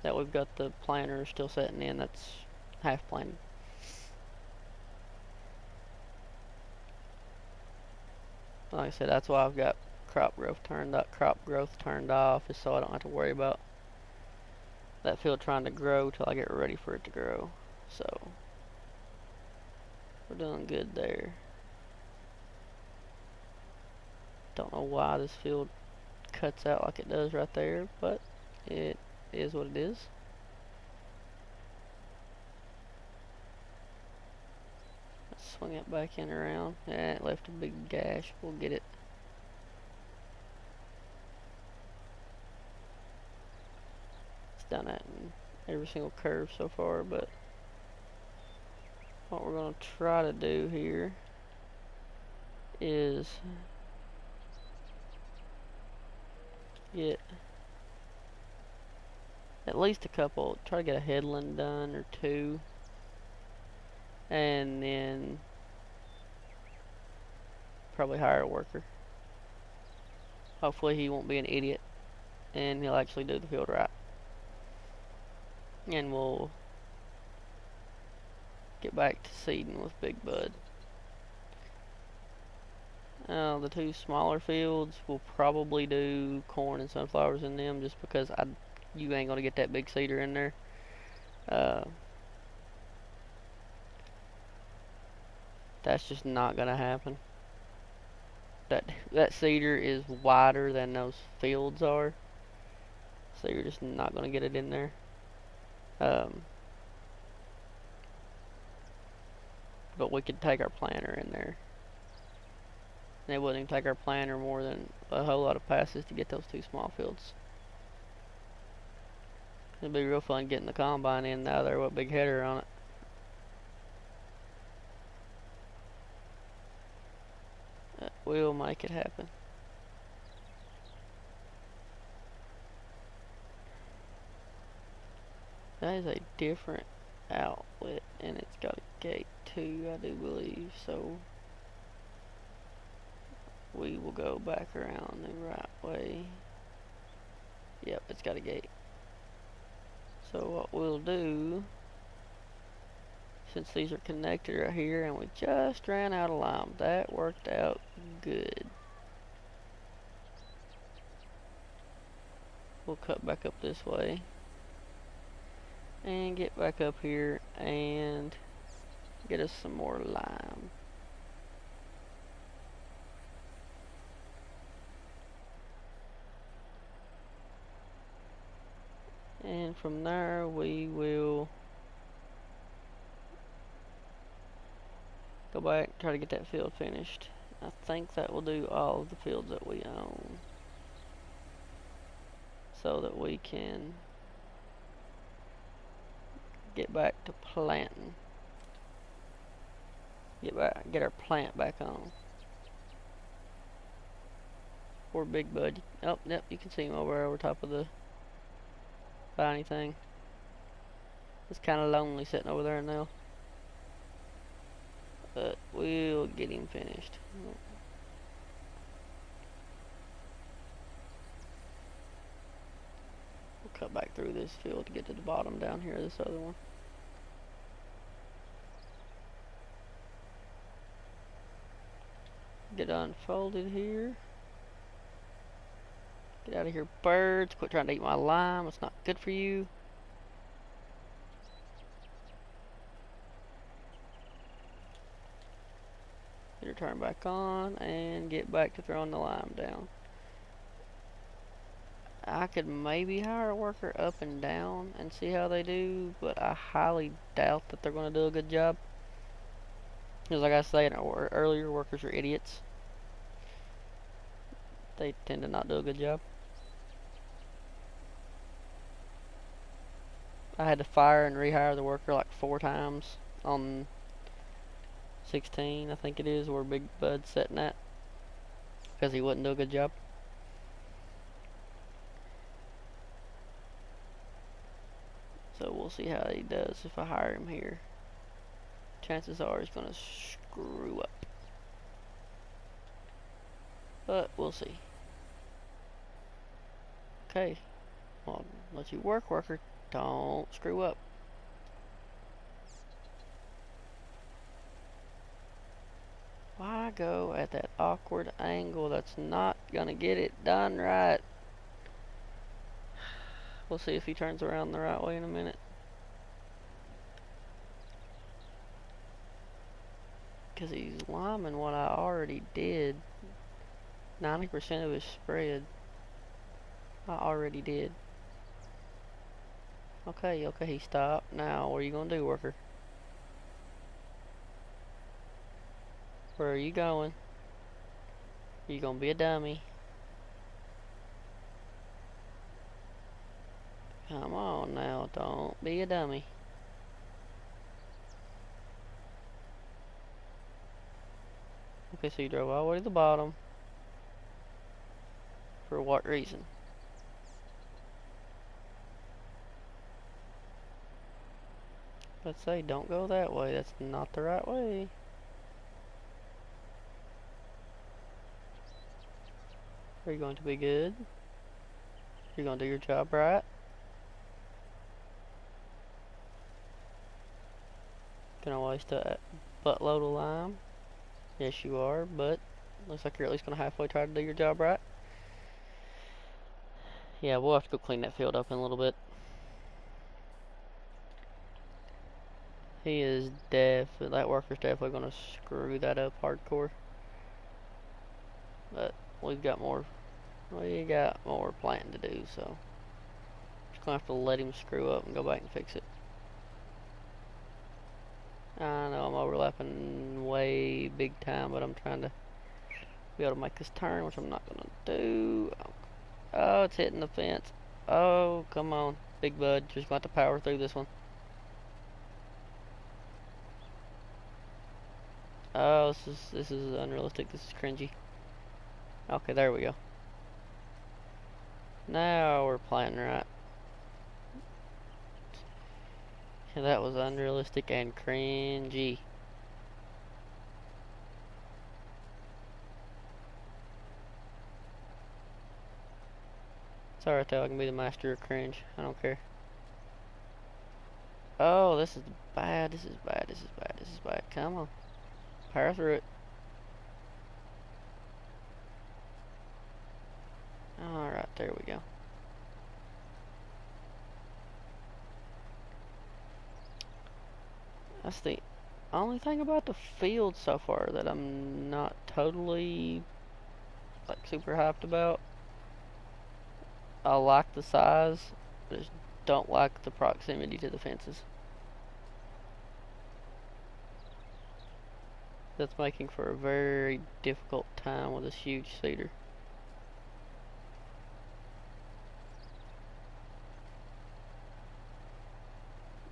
That we've got the planter still setting in. That's half planted. Like I said, that's why I've got crop growth turned off, is so I don't have to worry about that field trying to grow till I get ready for it to grow. So we're doing good there. Don't know why this field cuts out like it does right there, but it is what it is. Let's swing it back in around. Yeah, it left a big gash. We'll get it. It's done that in every single curve so far, but what we're going to try to do here is get at least a couple, try to get a headland done or two, and then probably hire a worker. Hopefully he won't be an idiot and he'll actually do the field right, and we'll get back to seeding with Big Bud. The two smaller fields, we'll probably do corn and sunflowers in them, just because you ain't gonna get that big seeder in there. That's just not gonna happen. That seeder is wider than those fields are, so you're just not gonna get it in there. But we could take our planter in there. And it wouldn't even take our planter more than a whole lot of passes to get those 2 small fields. It'd be real fun getting the combine in now there with a big header on it. We'll make it happen. That is a different outlet, and it's got a gate too, I do believe, so we will go back around the right way. Yep, it's got a gate. So what we'll do, since these are connected right here, and we just ran out of lime, that worked out good. We'll cut back up this way and get back up here and get us some more lime. And from there we will go back and try to get that field finished. I think that will do all of the fields that we own, so that we can get back to planting. Get our plant back on. Poor Big Bud. Oh, yep, you can see him over top of the viney thing. It's kind of lonely sitting over there now. But we'll get him finished. We'll cut back through this field to get to the bottom down here of this other one. Get unfolded here. Get out of here, birds. Quit trying to eat my lime. It's not good for you. Get her turned back on and get back to throwing the lime down. I could maybe hire a worker up and down and see how they do, but I highly doubt that they're going to do a good job. Because like I said earlier, workers are idiots. They tend to not do a good job. I had to fire and rehire the worker like 4 times on 16, I think it is, where Big Bud's sitting at, because he wouldn't do a good job. So we'll see how he does if I hire him here. Chances are he's going to screw up. But we'll see. Okay. Well, let you work, worker. Don't screw up. Why go at that awkward angle? That's not going to get it done right. We'll see if he turns around the right way in a minute. Because he's liming what I already did. 90% of his spread I already did. Okay, he stopped. Now, what are you going to do, worker? Where are you going? Are you going to be a dummy? Come on now, don't be a dummy. Okay, so you drove all the way to the bottom. For what reason? Let's say don't go that way. That's not the right way. Are you going to be good? You're going to do your job right? Gonna waste a buttload of lime? Yes, you are, but looks like you're at least gonna halfway try to do your job right. Yeah, we'll have to go clean that field up in a little bit. He is that worker's definitely gonna screw that up hardcore. But we got more planting to do, so just gonna have to let him screw up and go back and fix it. I know I'm overlapping way big time, but I'm trying to be able to make this turn, which I'm not gonna do. Oh, it's hitting the fence. Oh, come on, big bud. Just gonna have to power through this one. Oh, this is unrealistic. This is cringy. Okay, there we go. Now we're playing right. Yeah, that was unrealistic and cringy. It's alright though, I can be the master of cringe. I don't care. Oh, this is bad, this is bad, this is bad, this is bad. Come on. Power through it. Alright, there we go. That's the only thing about the field so far that I'm not totally like super hyped about. I like the size, but I just don't like the proximity to the fences. That's making for a very difficult time with this huge cedar.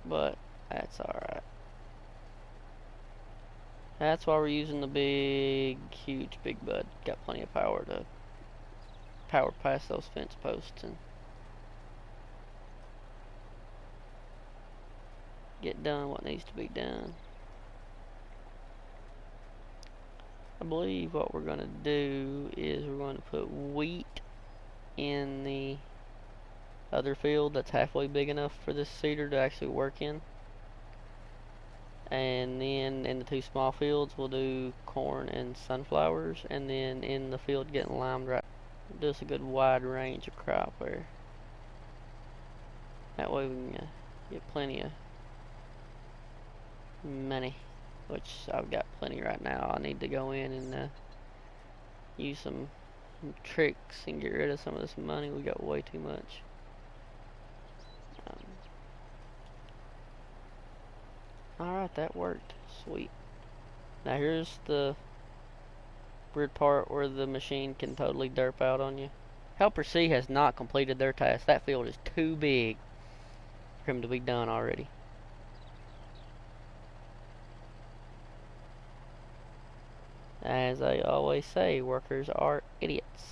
But that's alright. That's why we're using the huge big bud. Got plenty of power to power past those fence posts and get done what needs to be done. I believe what we're going to do is we're going to put wheat in the other field that's halfway big enough for this cedar to actually work in. And then in the two small fields we'll do corn and sunflowers, and then in the field getting limed right, do us a good wide range of crop there. That way we can get plenty of money, which I've got plenty right now. I need to go in and use some tricks and get rid of some of this money. We got way too much. Alright, that worked. Sweet. Now here's the weird part where the machine can totally derp out on you. Helper C has not completed their task. That field is too big for him to be done already. As I always say, workers are idiots.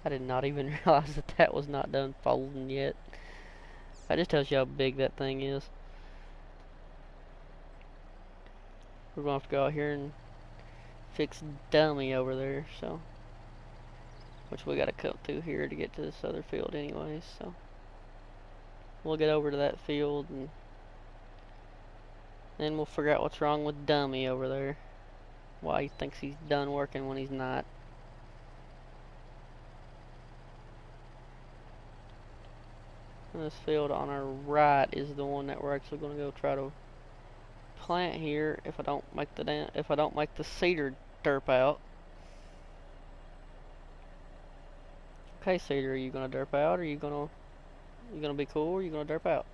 I did not even realize that that was not done folding yet. That just tells you how big that thing is. We're going to have to go out here and fix dummy over there, so. Which we got to cut through here to get to this other field anyways, so. We'll get over to that field and then we'll figure out what's wrong with dummy over there. Why he thinks he's done working when he's not. And this field on our right is the one that we're actually going to go try to plant here if I don't make the cedar derp out. Okay, cedar, are you going to derp out, or are you going to be cool, or are you going to derp out?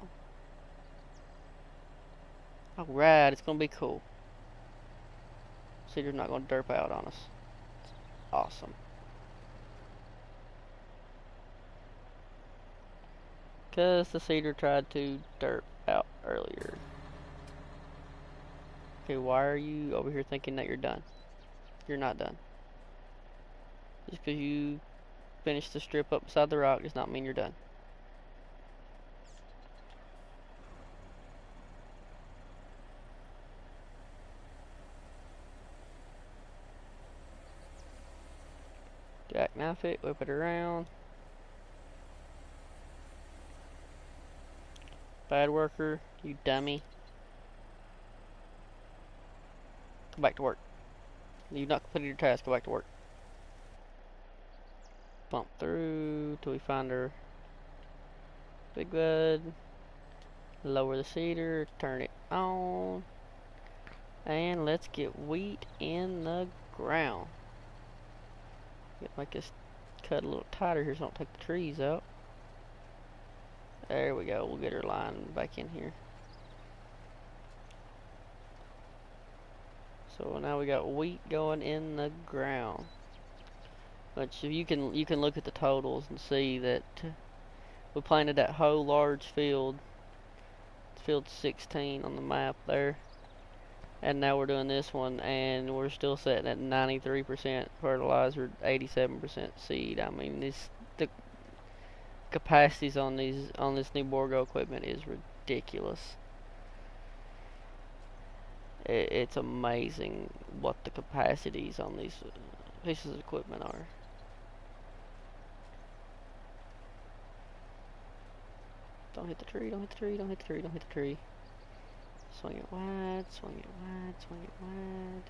Alright, it's going to be cool. Cedar's not going to derp out on us. It's awesome. Because the cedar tried to derp out earlier. Okay, why are you over here thinking that you're done? You're not done. Just because you finished the strip up beside the rock does not mean you're done. Jackknife it, whip it around. Bad worker, you dummy. Go back to work. You've not completed your task, go back to work. Bump through till we find our big bud. Lower the cedar, turn it on. And let's get wheat in the ground. Make this cut a little tighter here so I don't take the trees out. There we go, we'll get her line back in here. So now we got wheat going in the ground. Which you can look at the totals and see that we planted that whole large field, field 16 on the map there, and now we're doing this one, and we're still sitting at 93% fertilizer, 87% seed. I mean, the capacities on this new Borgo equipment is ridiculous. It's amazing what the capacities on these pieces of equipment are. Don't hit the tree, don't hit the tree, don't hit the tree, don't hit the tree. Swing it wide, swing it wide, swing it wide.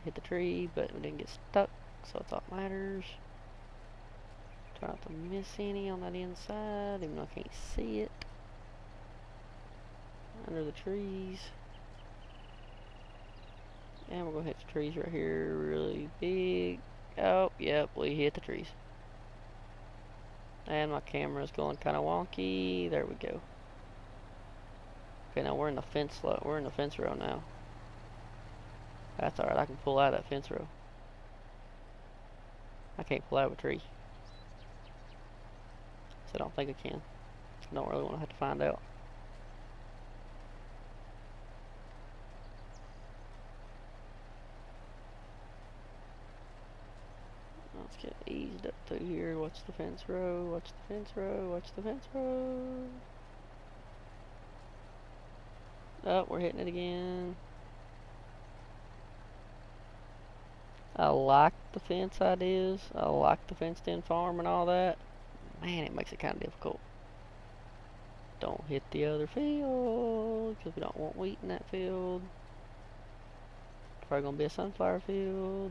Hit the tree, but we didn't get stuck, so that's all that matters. Try not to miss any on that inside, even though I can't see it. Under the trees. And we're going to hit the trees right here really big. Oh, yep, we hit the trees. And my camera's going kind of wonky. There we go. Okay, now we're in the fence row now. That's alright, I can pull out that fence row. I can't pull out of a tree. So I don't think I can. I don't really want to have to find out. Let's get eased up through here. Watch the fence row, watch the fence row, watch the fence row. Oh, we're hitting it again. I like the fence ideas. I like the fenced in farm and all that. Man, it makes it kind of difficult. Don't hit the other field, because we don't want wheat in that field. Probably going to be a sunflower field.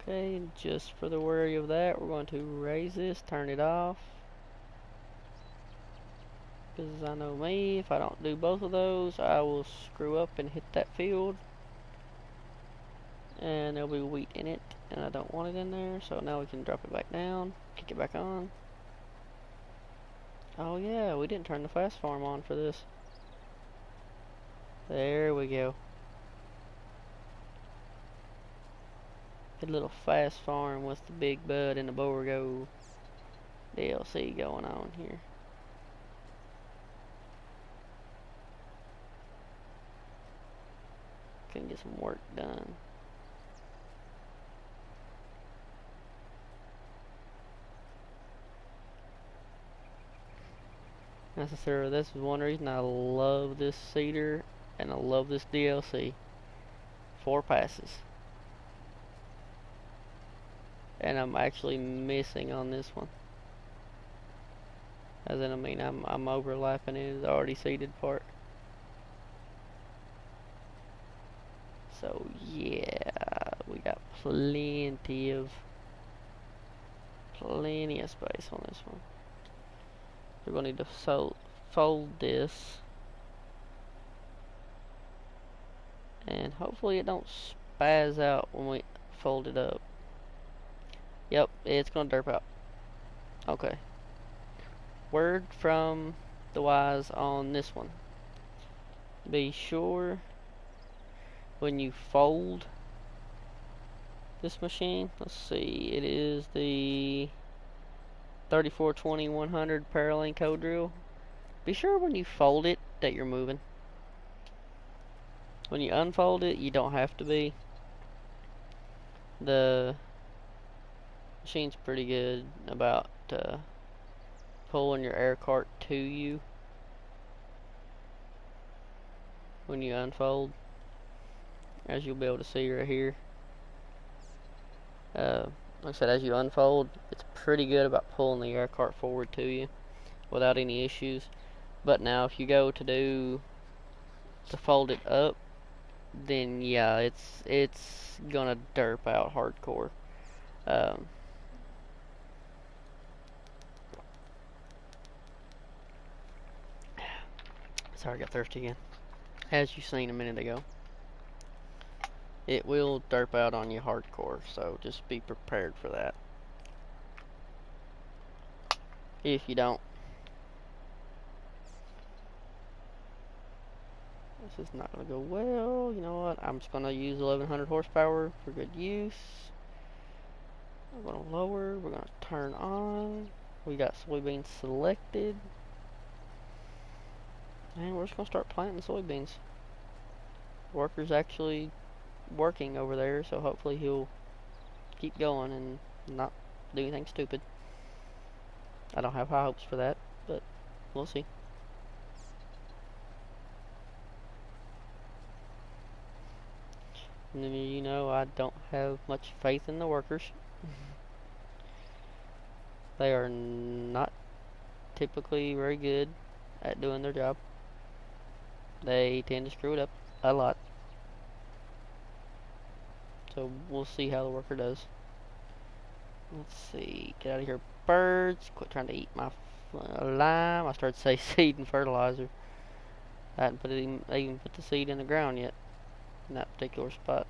Okay, and just for the worry of that, we're going to raise this, turn it off. Because I know me, if I don't do both of those, I will screw up and hit that field. And there'll be wheat in it, and I don't want it in there, so now we can drop it back down, kick it back on. Oh yeah, we didn't turn the fast farm on for this. There we go. A little fast farm with the big bud and the Borgo DLC going on here. Can get some work done. Necessarily, this is one reason I love this seeder and I love this DLC. 4 passes. And I'm actually missing on this one. As in, I mean, I'm overlapping in the already seeded part. So yeah, we got plenty of space on this one. We're gonna need to fold this, and hopefully it don't spaz out when we fold it up. Yep, it's gonna derp out. Okay. Word from the wise on this one. Be sure when you fold this machine, let's see, it is the 3420-100 Paralink code drill. Be sure when you fold it that you're moving. When you unfold it, you don't have to be. The machine's pretty good about pulling your air cart to you when you unfold, as you'll be able to see right here. Like I said, as you unfold, it's pretty good about pulling the air cart forward to you without any issues. But now if you go to fold it up, then yeah, it's gonna derp out hardcore. Sorry, I got thirsty again, as you seen a minute ago. It will derp out on you hardcore, so just be prepared for that. If you don't. This is not going to go well. You know what? I'm just going to use 1100 horsepower for good use. We're going to lower. We're going to turn on. We got soybeans selected. And we're just going to start planting soybeans. Worker's actually working over there, so hopefully he'll keep going and not do anything stupid. I don't have high hopes for that, but we'll see. And then, you know, I don't have much faith in the workers. They are not typically very good at doing their job. They tend to screw it up a lot. So we'll see how the worker does. Let's see. Get out of here, birds. Quit trying to eat my lime. I started to say seed and fertilizer. I hadn't even put the seed in the ground yet in that particular spot.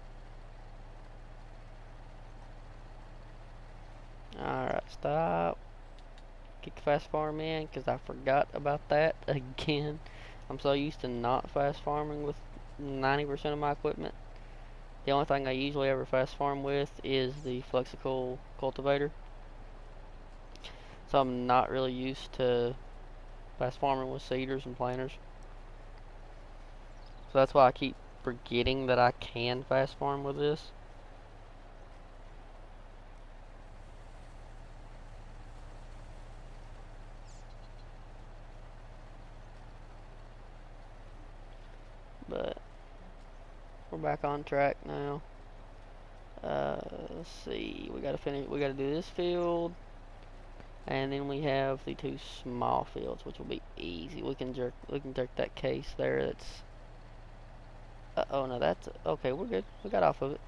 Alright, stop. Kick the fast farm in because I forgot about that again. I'm so used to not fast farming with 90% of my equipment. The only thing I usually ever fast farm with is the flexicle cultivator. So I'm not really used to fast farming with seeders and planters. So that's why I keep forgetting that I can fast farm with this. But we're back on track now. Let's see. We gotta finish. We gotta do this field, and then we have the two small fields, which will be easy. We can jerk that case there. That's. Oh no, that's okay. We're good. We got off of it.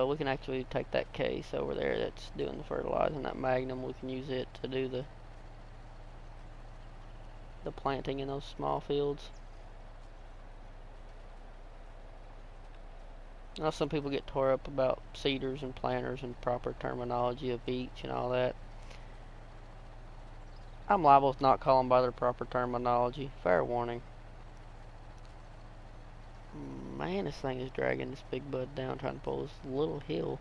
We can actually take that case over there that's doing the fertilizing. That Magnum, we can use it to do the planting in those small fields. Now some people get tore up about seeders and planters and proper terminology of each and all that. I'm liable to not call them by their proper terminology. Fair warning. Man, this thing is dragging this big bud down trying to pull this little hill.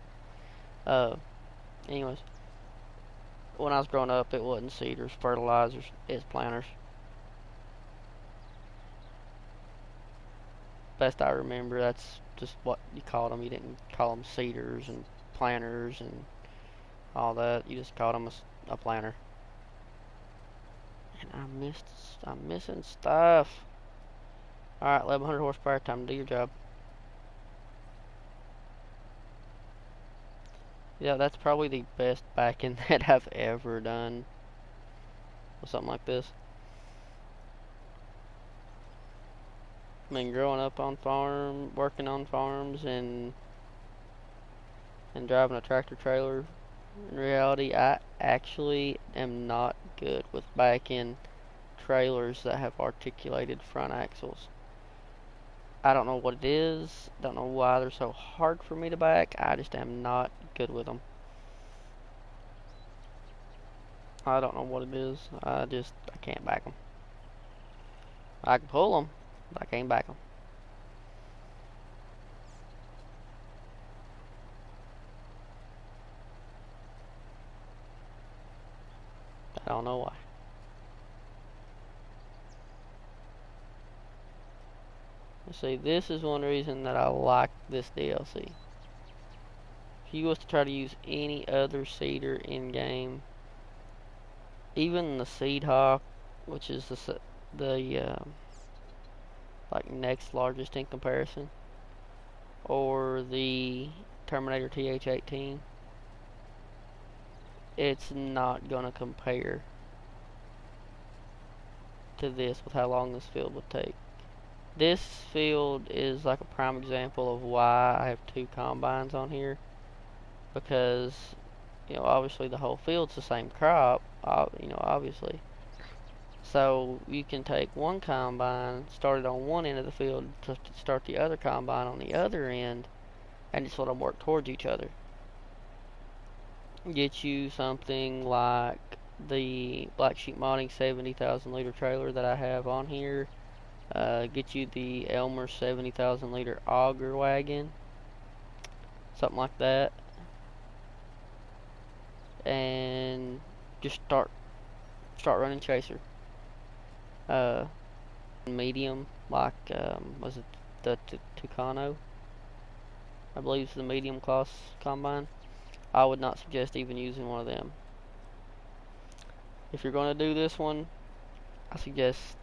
Anyways. When I was growing up, it wasn't seeders, fertilizers, it's planters. Best I remember, that's just what you called them. You didn't call them seeders and planters and all that. You just called them a planter. And I'm missing stuff. Alright, 1100 horsepower, time to do your job. Yeah, that's probably the best backing that I've ever done with something like this. I mean, growing up on working on farms and driving a tractor trailer, in reality, I actually am not good with backing trailers that have articulated front axles. I don't know what it is. Don't know why they're so hard for me to back. I just am not good with them. I don't know what it is. I can't back them. I can pull them, but I can't back them. I don't know why. See, this is one reason that I like this DLC. If you was to try to use any other seeder in game, even the Seed Hawk, which is the like next largest in comparison, or the Terminator TH-18, it's not gonna compare to this with how long this field would take. This field is like a prime example of why I have two combines on here, because obviously the whole field's the same crop, obviously. So you can take one combine, start it on one end of the field to start the other combine on the other end, and just let them work towards each other. Get you something like the Black Sheep Modding 70,000 liter trailer that I have on here. Get you the Elmer 70,000 liter auger wagon, something like that, and just start running chaser. Medium, like was it the Tucano? I believe it's the medium class combine. I would not suggest even using one of them. If you're going to do this one, I suggest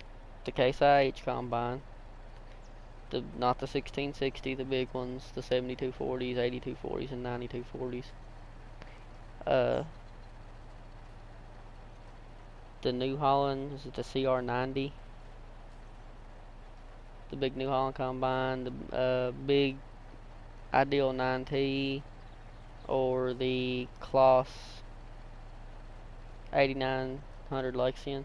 the Case IH combine. Not the 1660, the big ones, the 7240s, 8240s, and 9240s. The New Holland, is it the CR90? The big New Holland combine, the big Ideal 9T, or the Kloss 8900 Lexion.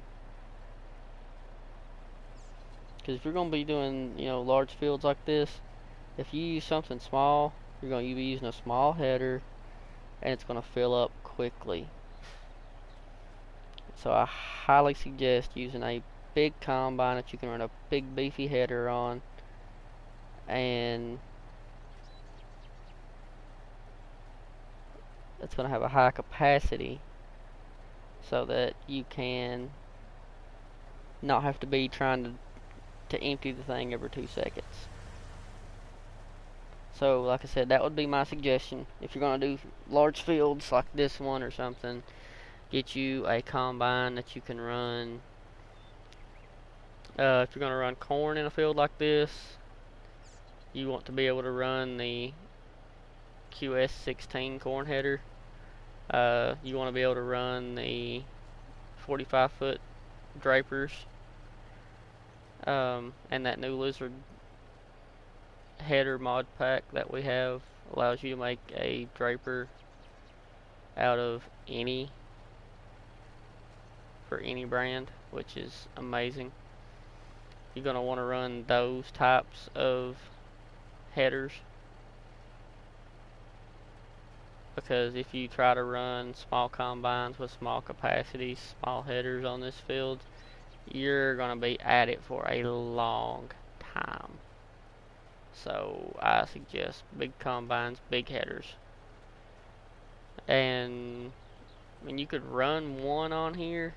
Because if you're going to be doing, large fields like this, if you use something small, you're going to be using a small header, and it's going to fill up quickly. So I highly suggest using a big combine that you can run a big beefy header on, and it's going to have a high capacity so that you can not have to be trying to empty the thing every 2 seconds. So like I said, that would be my suggestion. If you're going to do large fields like this one or something, get you a combine that you can run. If you're going to run corn in a field like this, you want to be able to run the QS16 corn header. You want to be able to run the 45-foot drapers. And that new lizard header mod pack that we have allows you to make a draper out of for any brand, which is amazing. You're going to want to run those types of headers, because if you try to run small combines with small capacities, small headers on this field, you're going to be at it for a long time. So I suggest big combines, big headers. And I mean, you could run one on here,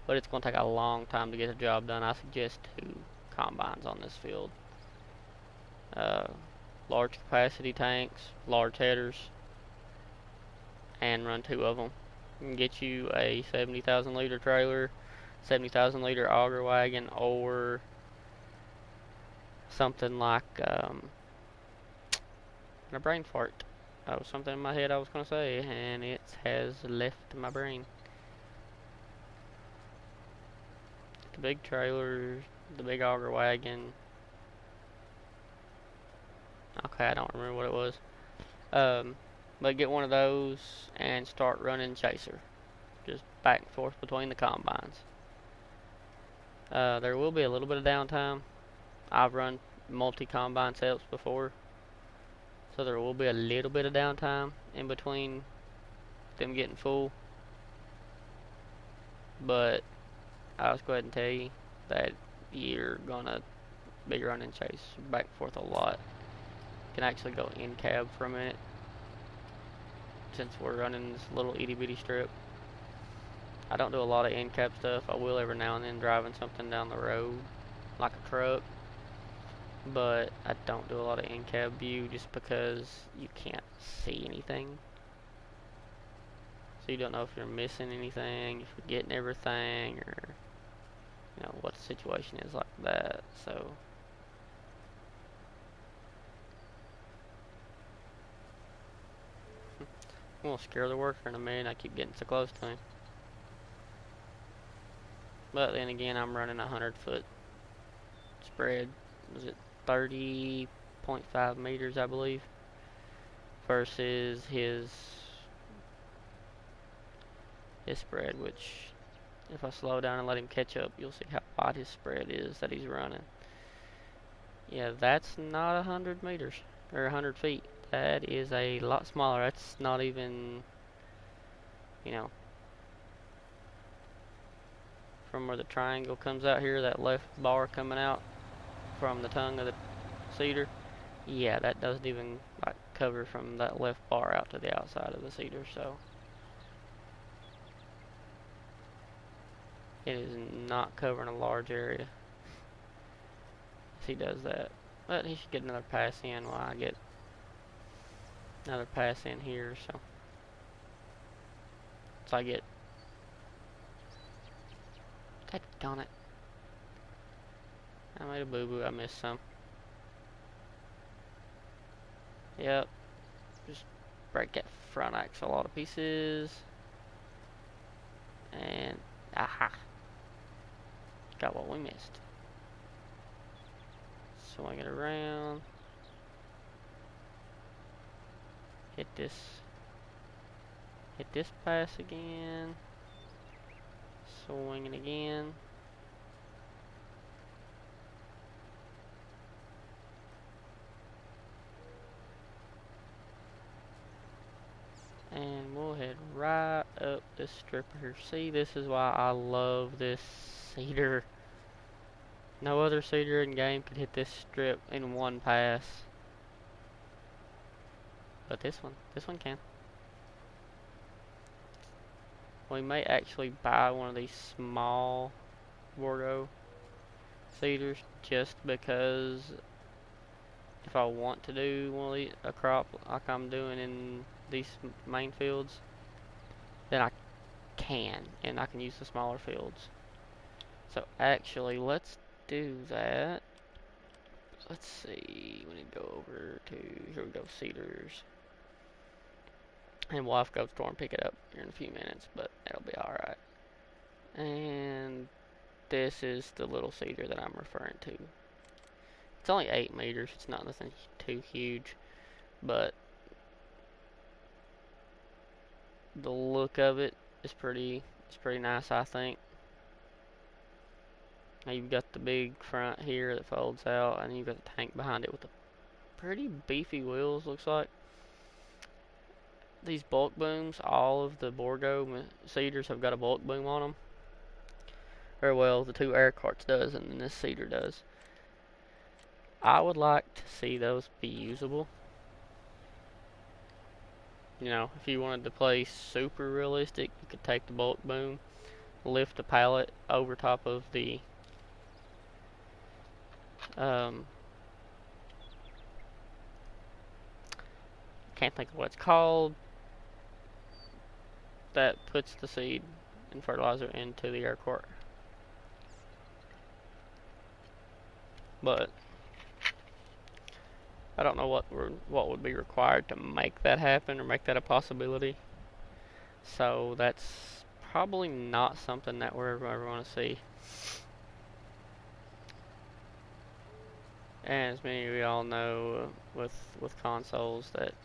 but it's going to take a long time to get the job done. I suggest 2 combines on this field. Large capacity tanks, large headers, and run 2 of them. You can get you a 70,000 liter trailer, 70,000 liter auger wagon, or something like a brain fart. That was something in my head I was going to say, and it has left my brain. The big trailer, the big auger wagon. Okay, I don't remember what it was. But get one of those and start running chaser. Just back and forth between the combines. There will be a little bit of downtime. I've run multi-combine setups before, so there will be a little bit of downtime in between them getting full. But I'll just go ahead and tell you that you're gonna be running chase back and forth a lot. You can actually go in cab for a minute, since we're running this little itty bitty strip. I don't do a lot of in cab stuff. I will every now and then driving something down the road, like a truck. But I don't do a lot of in cab view just because you can't see anything. So you don't know if you're missing anything, if you're getting everything, or what the situation is like that. So I'm gonna scare the worker in a minute. I keep getting so close to him. But then again, I'm running a 100-foot spread. Was it 30.5 meters, I believe, versus his spread, which if I slow down and let him catch up, you'll see how wide his spread is that he's running. Yeah, that's not 100 meters or 100 feet. That is a lot smaller. That's not even, you know, from where the triangle comes out here, that left bar coming out from the tongue of the cedar. Yeah, that doesn't even like cover from that left bar out to the outside of the cedar, so it is not covering a large area. He does that. But he should get another pass in while I get another pass in here, so I get, daggone it. I made a boo-boo, I missed some. Yep. Just break that front axle all to pieces. And aha. Got what we missed. Swing it around. Hit this pass again. Swing it again. And we'll head right up this strip here. See, this is why I love this cedar. No other cedar in game could hit this strip in one pass. But this one can. We may actually buy one of these small Bordeaux cedars just because if I want to do one of these, a crop like I'm doing in these main fields, then I can, and I can use the smaller fields. So actually, let's do that. Let's see, we need to go over to, here we go, cedars. And we'll have to go to the store and pick it up here in a few minutes, but it'll be alright. And this is the little cedar that I'm referring to. It's only 8 meters, it's not nothing too huge, but the look of it is pretty nice, I think. Now you've got the big front here that folds out, and you've got the tank behind it with the pretty beefy wheels, looks like. These bulk booms, all of the Bordeaux cedars have got a bulk boom on them. Or well, the 2 air carts does, and then this cedar does. I would like to see those be usable. You know, if you wanted to play super realistic, you could take the bulk boom, lift the pallet over top of the can't think of what it's called, that puts the seed and fertilizer into the air cart. But I don't know what would be required to make that happen or make that a possibility. So that's probably not something that we're ever going to see. And as many of you all know, with consoles, that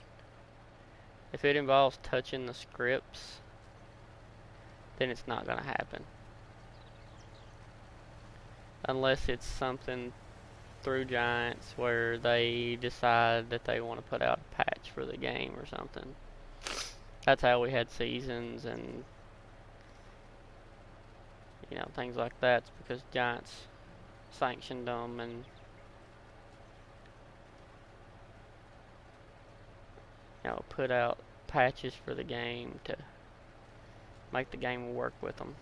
if it involves touching the scripts, then it's not going to happen. Unless it's something through Giants where they decide that they want to put out a patch for the game or something. That's how we had seasons and, you know, things like that. It's because Giants sanctioned them and, you know, put out patches for the game to make the game work with them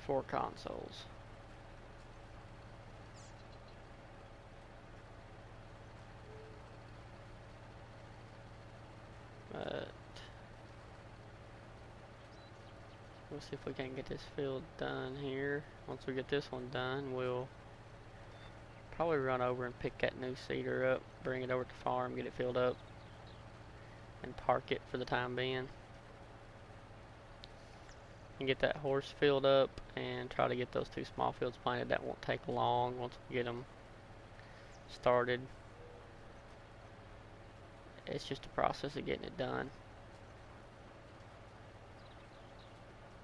for consoles. But we'll see if we can get this field done here. Once we get this one done, we'll probably run over and pick that new cedar up, bring it over to the farm, get it filled up, and park it for the time being. And get that horse filled up and try to get those 2 small fields planted. That won't take long once we get them started. It's just a process of getting it done.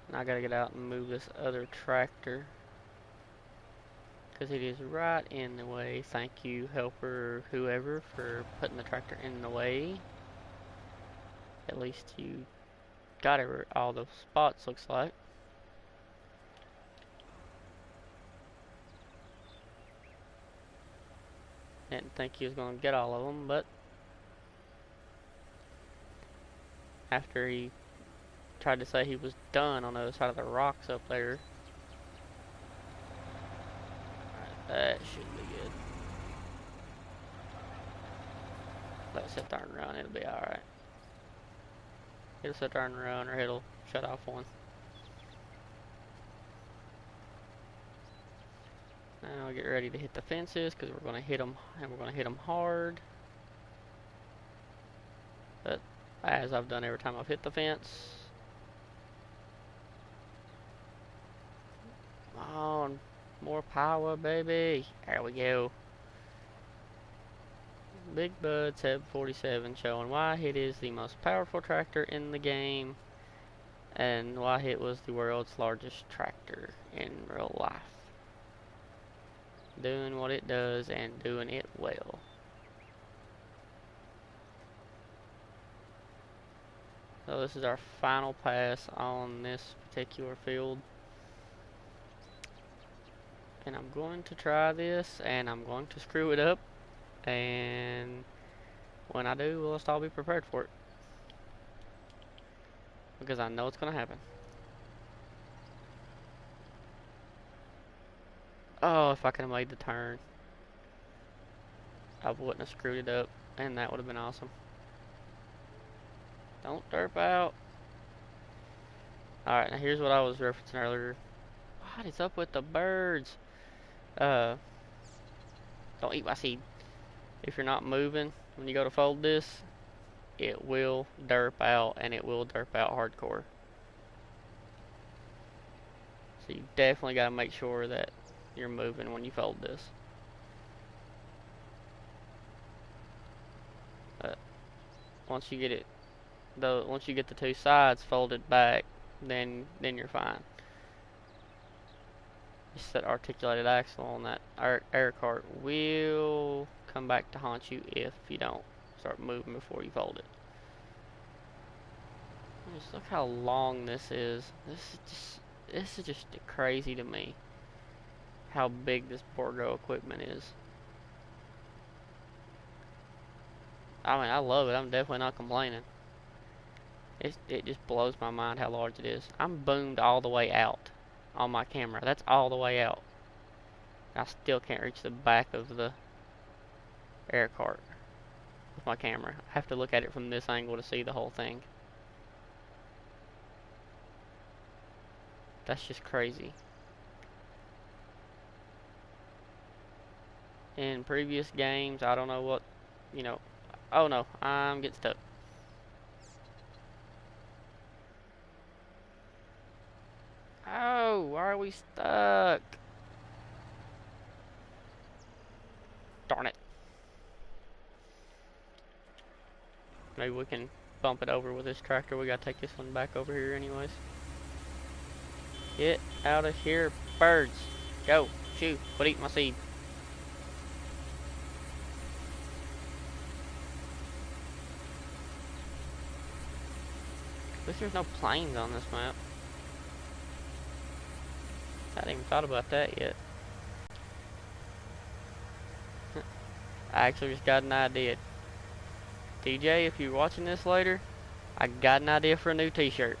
And I gotta get out and move this other tractor, because it is right in the way. Thank you, helper, whoever, for putting the tractor in the way. At least you got all the spots, looks like. Didn't think he was going to get all of them, but after he tried to say he was done on the other side of the rocks up there. Alright, that should be good. Let's sit there and run, it'll be alright. It'll sit there and run, or it'll shut off one. Now get ready to hit the fences, because we're going to hit them, and we're going to hit them hard. But as I've done every time I've hit the fence. Come on, more power, baby. There we go. Big Bud 747 showing why it is the most powerful tractor in the game, and why it was the world's largest tractor in real life. Doing what it does and doing it well. So this is our final pass on this particular field. And I'm going to try this, and I'm going to screw it up. And when I do, we'll just all be prepared for it. Because I know it's going to happen. Oh, if I could have made the turn, I wouldn't have screwed it up, and that would have been awesome. Don't derp out. Alright, now here's what I was referencing earlier. What is up with the birds? Don't eat my seed. If you're not moving when you go to fold this, it will derp out, and it will derp out hardcore. So you definitely got to make sure that you're moving when you fold this. But once you get it, once you get the two sides folded back, then you're fine. Just that articulated axle on that air cart will come back to haunt you if you don't start moving before you fold it. Just look how long this is. This is just crazy to me. How big this Borgo equipment is. I mean, I love it. I'm definitely not complaining. It just blows my mind how large it is. I'm boomed all the way out on my camera. That's all the way out. I still can't reach the back of the air cart with my camera. I have to look at it from this angle to see the whole thing. That's just crazy. In previous games, I don't know what, you know. Oh no, I'm getting stuck. Oh, why are we stuck? Darn it. Maybe we can bump it over with this tractor. We gotta take this one back over here anyways. Get out of here, birds. Go, shoot, quit eating my seed. At least there's no planes on this map. I hadn't even thought about that yet. I actually just got an idea. TJ, if you're watching this later, I got an idea for a new t-shirt.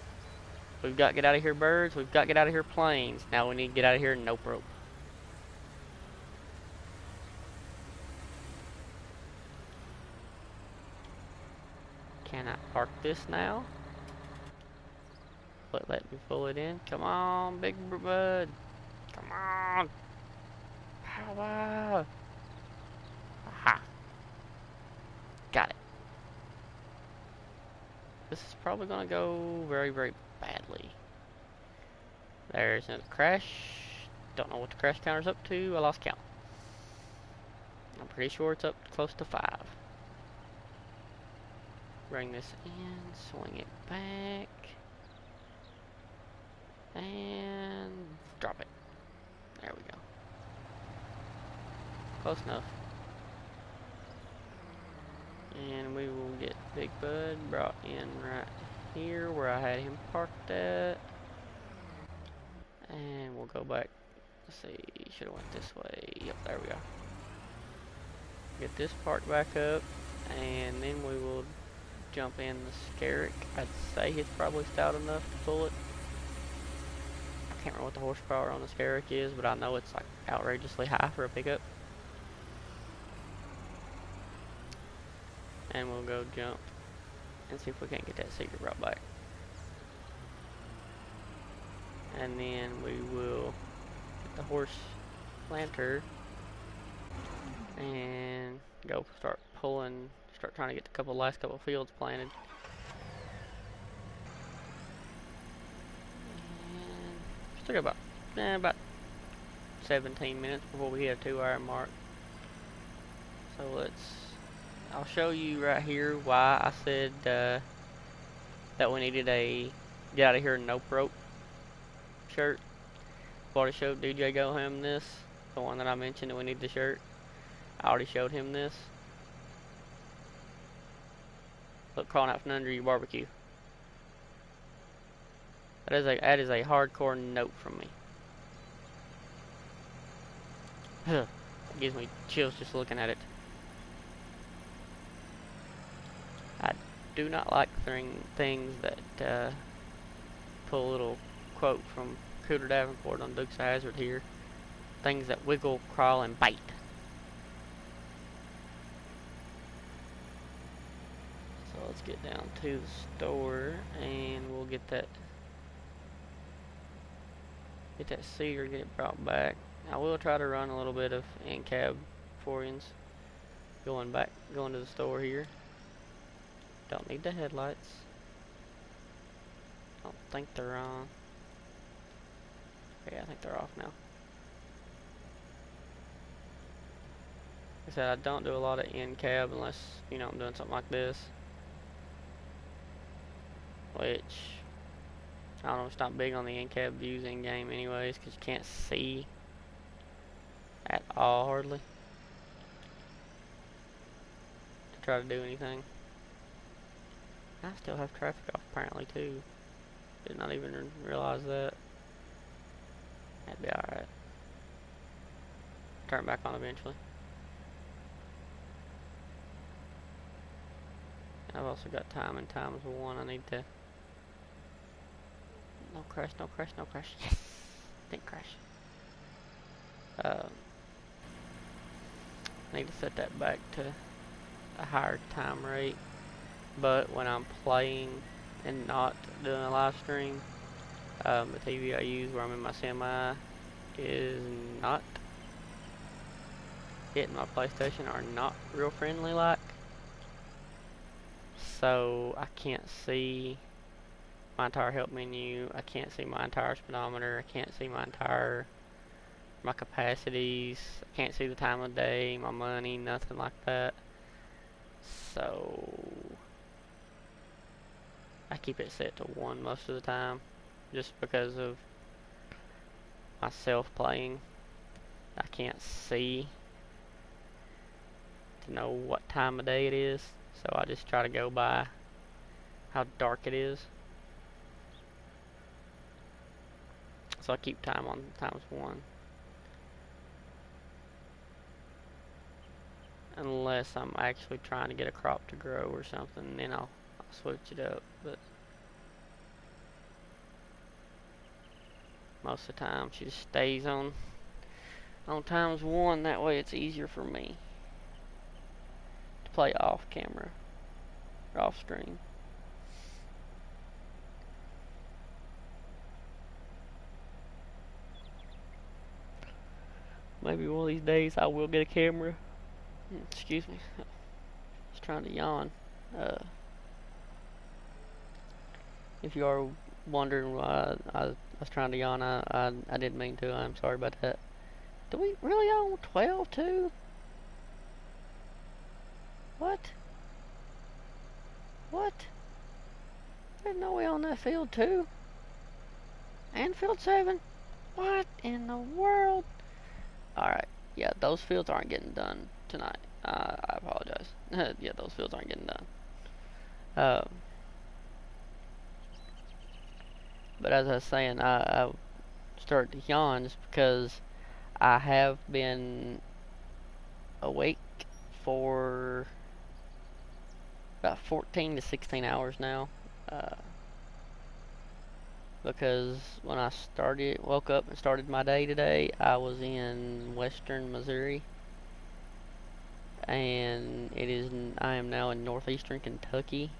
We've got get out of here birds, we've got get out of here planes. Now we need to get out of here nope rope. Can I park this now? Let me pull it in. Come on, big bud. Come on. Power. Aha. Got it. This is probably going to go very, very badly. There's another crash. Don't know what the crash counter's up to. I lost count. I'm pretty sure it's up close to 5. Bring this in. Swing it back. And drop it. There we go. Close enough. And we will get Big Bud brought in right here where I had him parked at. And we'll go back. Let's see, should have went this way. Yep, there we go. Get this parked back up, and then we will jump in the Scarrick. I'd say it's probably stout enough to pull it. I can't remember what the horsepower on the Scarrick is, but I know it's like outrageously high for a pickup. And we'll go jump and see if we can't get that secret brought back. And then we will get the horse planter and go start pulling, start trying to get the last couple fields planted. And still got about 17 minutes before we hit a 2-hour mark. So I'll show you right here why I said that we needed a get out of here nope rope shirt. I've already showed DJ Goham this, the one that I mentioned that we need the shirt. I already showed him this. Look, crawling out from under your barbecue. That is a hardcore note from me. It gives me chills just looking at it. I do not like things that pull a little quote from Cooter Davenport on Dukes of Hazzard here. Things that wiggle, crawl, and bite. So let's get down to the store and we'll get that cedar, get it brought back. I will try to run a little bit of in-cab forings going to the store here. Don't need the headlights. Don't think they're on. Okay, I think they're off now. Like I said, I don't do a lot of in-cab unless, you know, I'm doing something like this. Which, I don't know, it's not big on the in-cab views in-game anyways, because you can't see at all, hardly, to try to do anything. I still have traffic off apparently too. Did not even realize that. That'd be alright. Turn it back on eventually. I've also got time and times 1. I need to... No crash, no crash, no crash. Yes! Didn't crash. Need to set that back to a higher time rate. But when I'm playing and not doing a live stream, the TV I use where I'm in my semi is not hitting my PlayStation, are not real friendly like. So I can't see my entire help menu, I can't see my entire speedometer, I can't see my capacities, I can't see the time of day, my money, nothing like that. So I keep it set to 1 most of the time, just because of myself playing. I can't see to know what time of day it is, so I just try to go by how dark it is. So I keep time on times 1. Unless I'm actually trying to get a crop to grow or something, then I'll switch it up. But most of the time she just stays on times 1. That way it's easier for me to play off camera or off screen. Maybe one of these days I will get a camera. Excuse me. Just trying to yawn. If you are wondering why I was trying to yawn, I didn't mean to. I'm sorry about that. Do we really own 12 too? What? What? I didn't know we own that field 2. And field 7. What in the world? Alright. Yeah, those fields aren't getting done tonight. I apologize. Yeah, those fields aren't getting done. Uh, but as I was saying, I started to yawn just because I have been awake for about 14 to 16 hours now. Uh, because when I woke up and started my day today, I was in western Missouri, and I am now in northeastern Kentucky,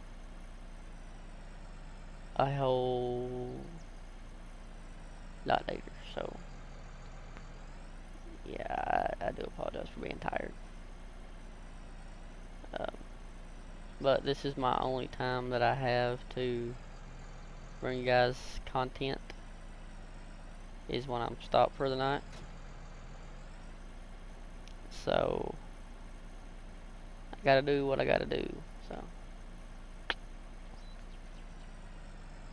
a whole lot later. So yeah, I do apologize for being tired. Um, but this is my only time that I have to bring you guys content, is when I'm stopped for the night. So I gotta do what I gotta do. So,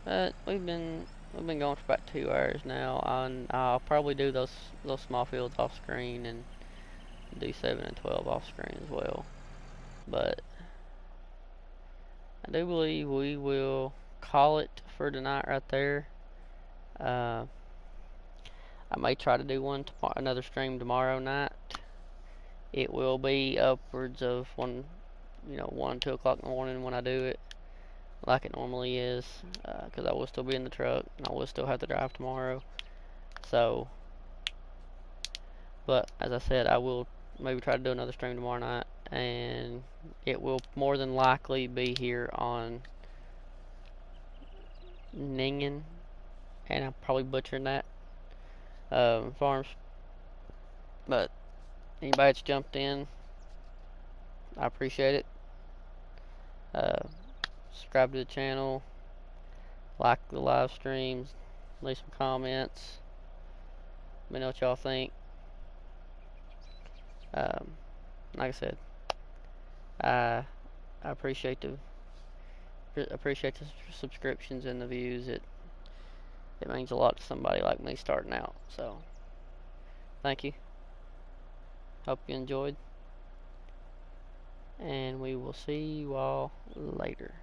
but we've been going for about 2 hours now. I'll probably do those small fields off screen and do 7 and 12 off screen as well. But I do believe we will call it for tonight right there. Uh, I may try to do another stream tomorrow night. It will be upwards of 1, 2 o'clock in the morning when I do it, like it normally is, because I will still be in the truck and I will still have to drive tomorrow. So, but as I said, I will maybe try to do another stream tomorrow night, and it will more than likely be here on NINGHAN, and I'm probably butchering that, farms. But anybody that's jumped in, I appreciate it. Uh, Subscribe to the channel, like the live streams, leave some comments. Let me know what y'all think. Um, like I said, I I appreciate the subscriptions and the views. It means a lot to somebody like me starting out. So thank you. Hope you enjoyed, and we will see you all later.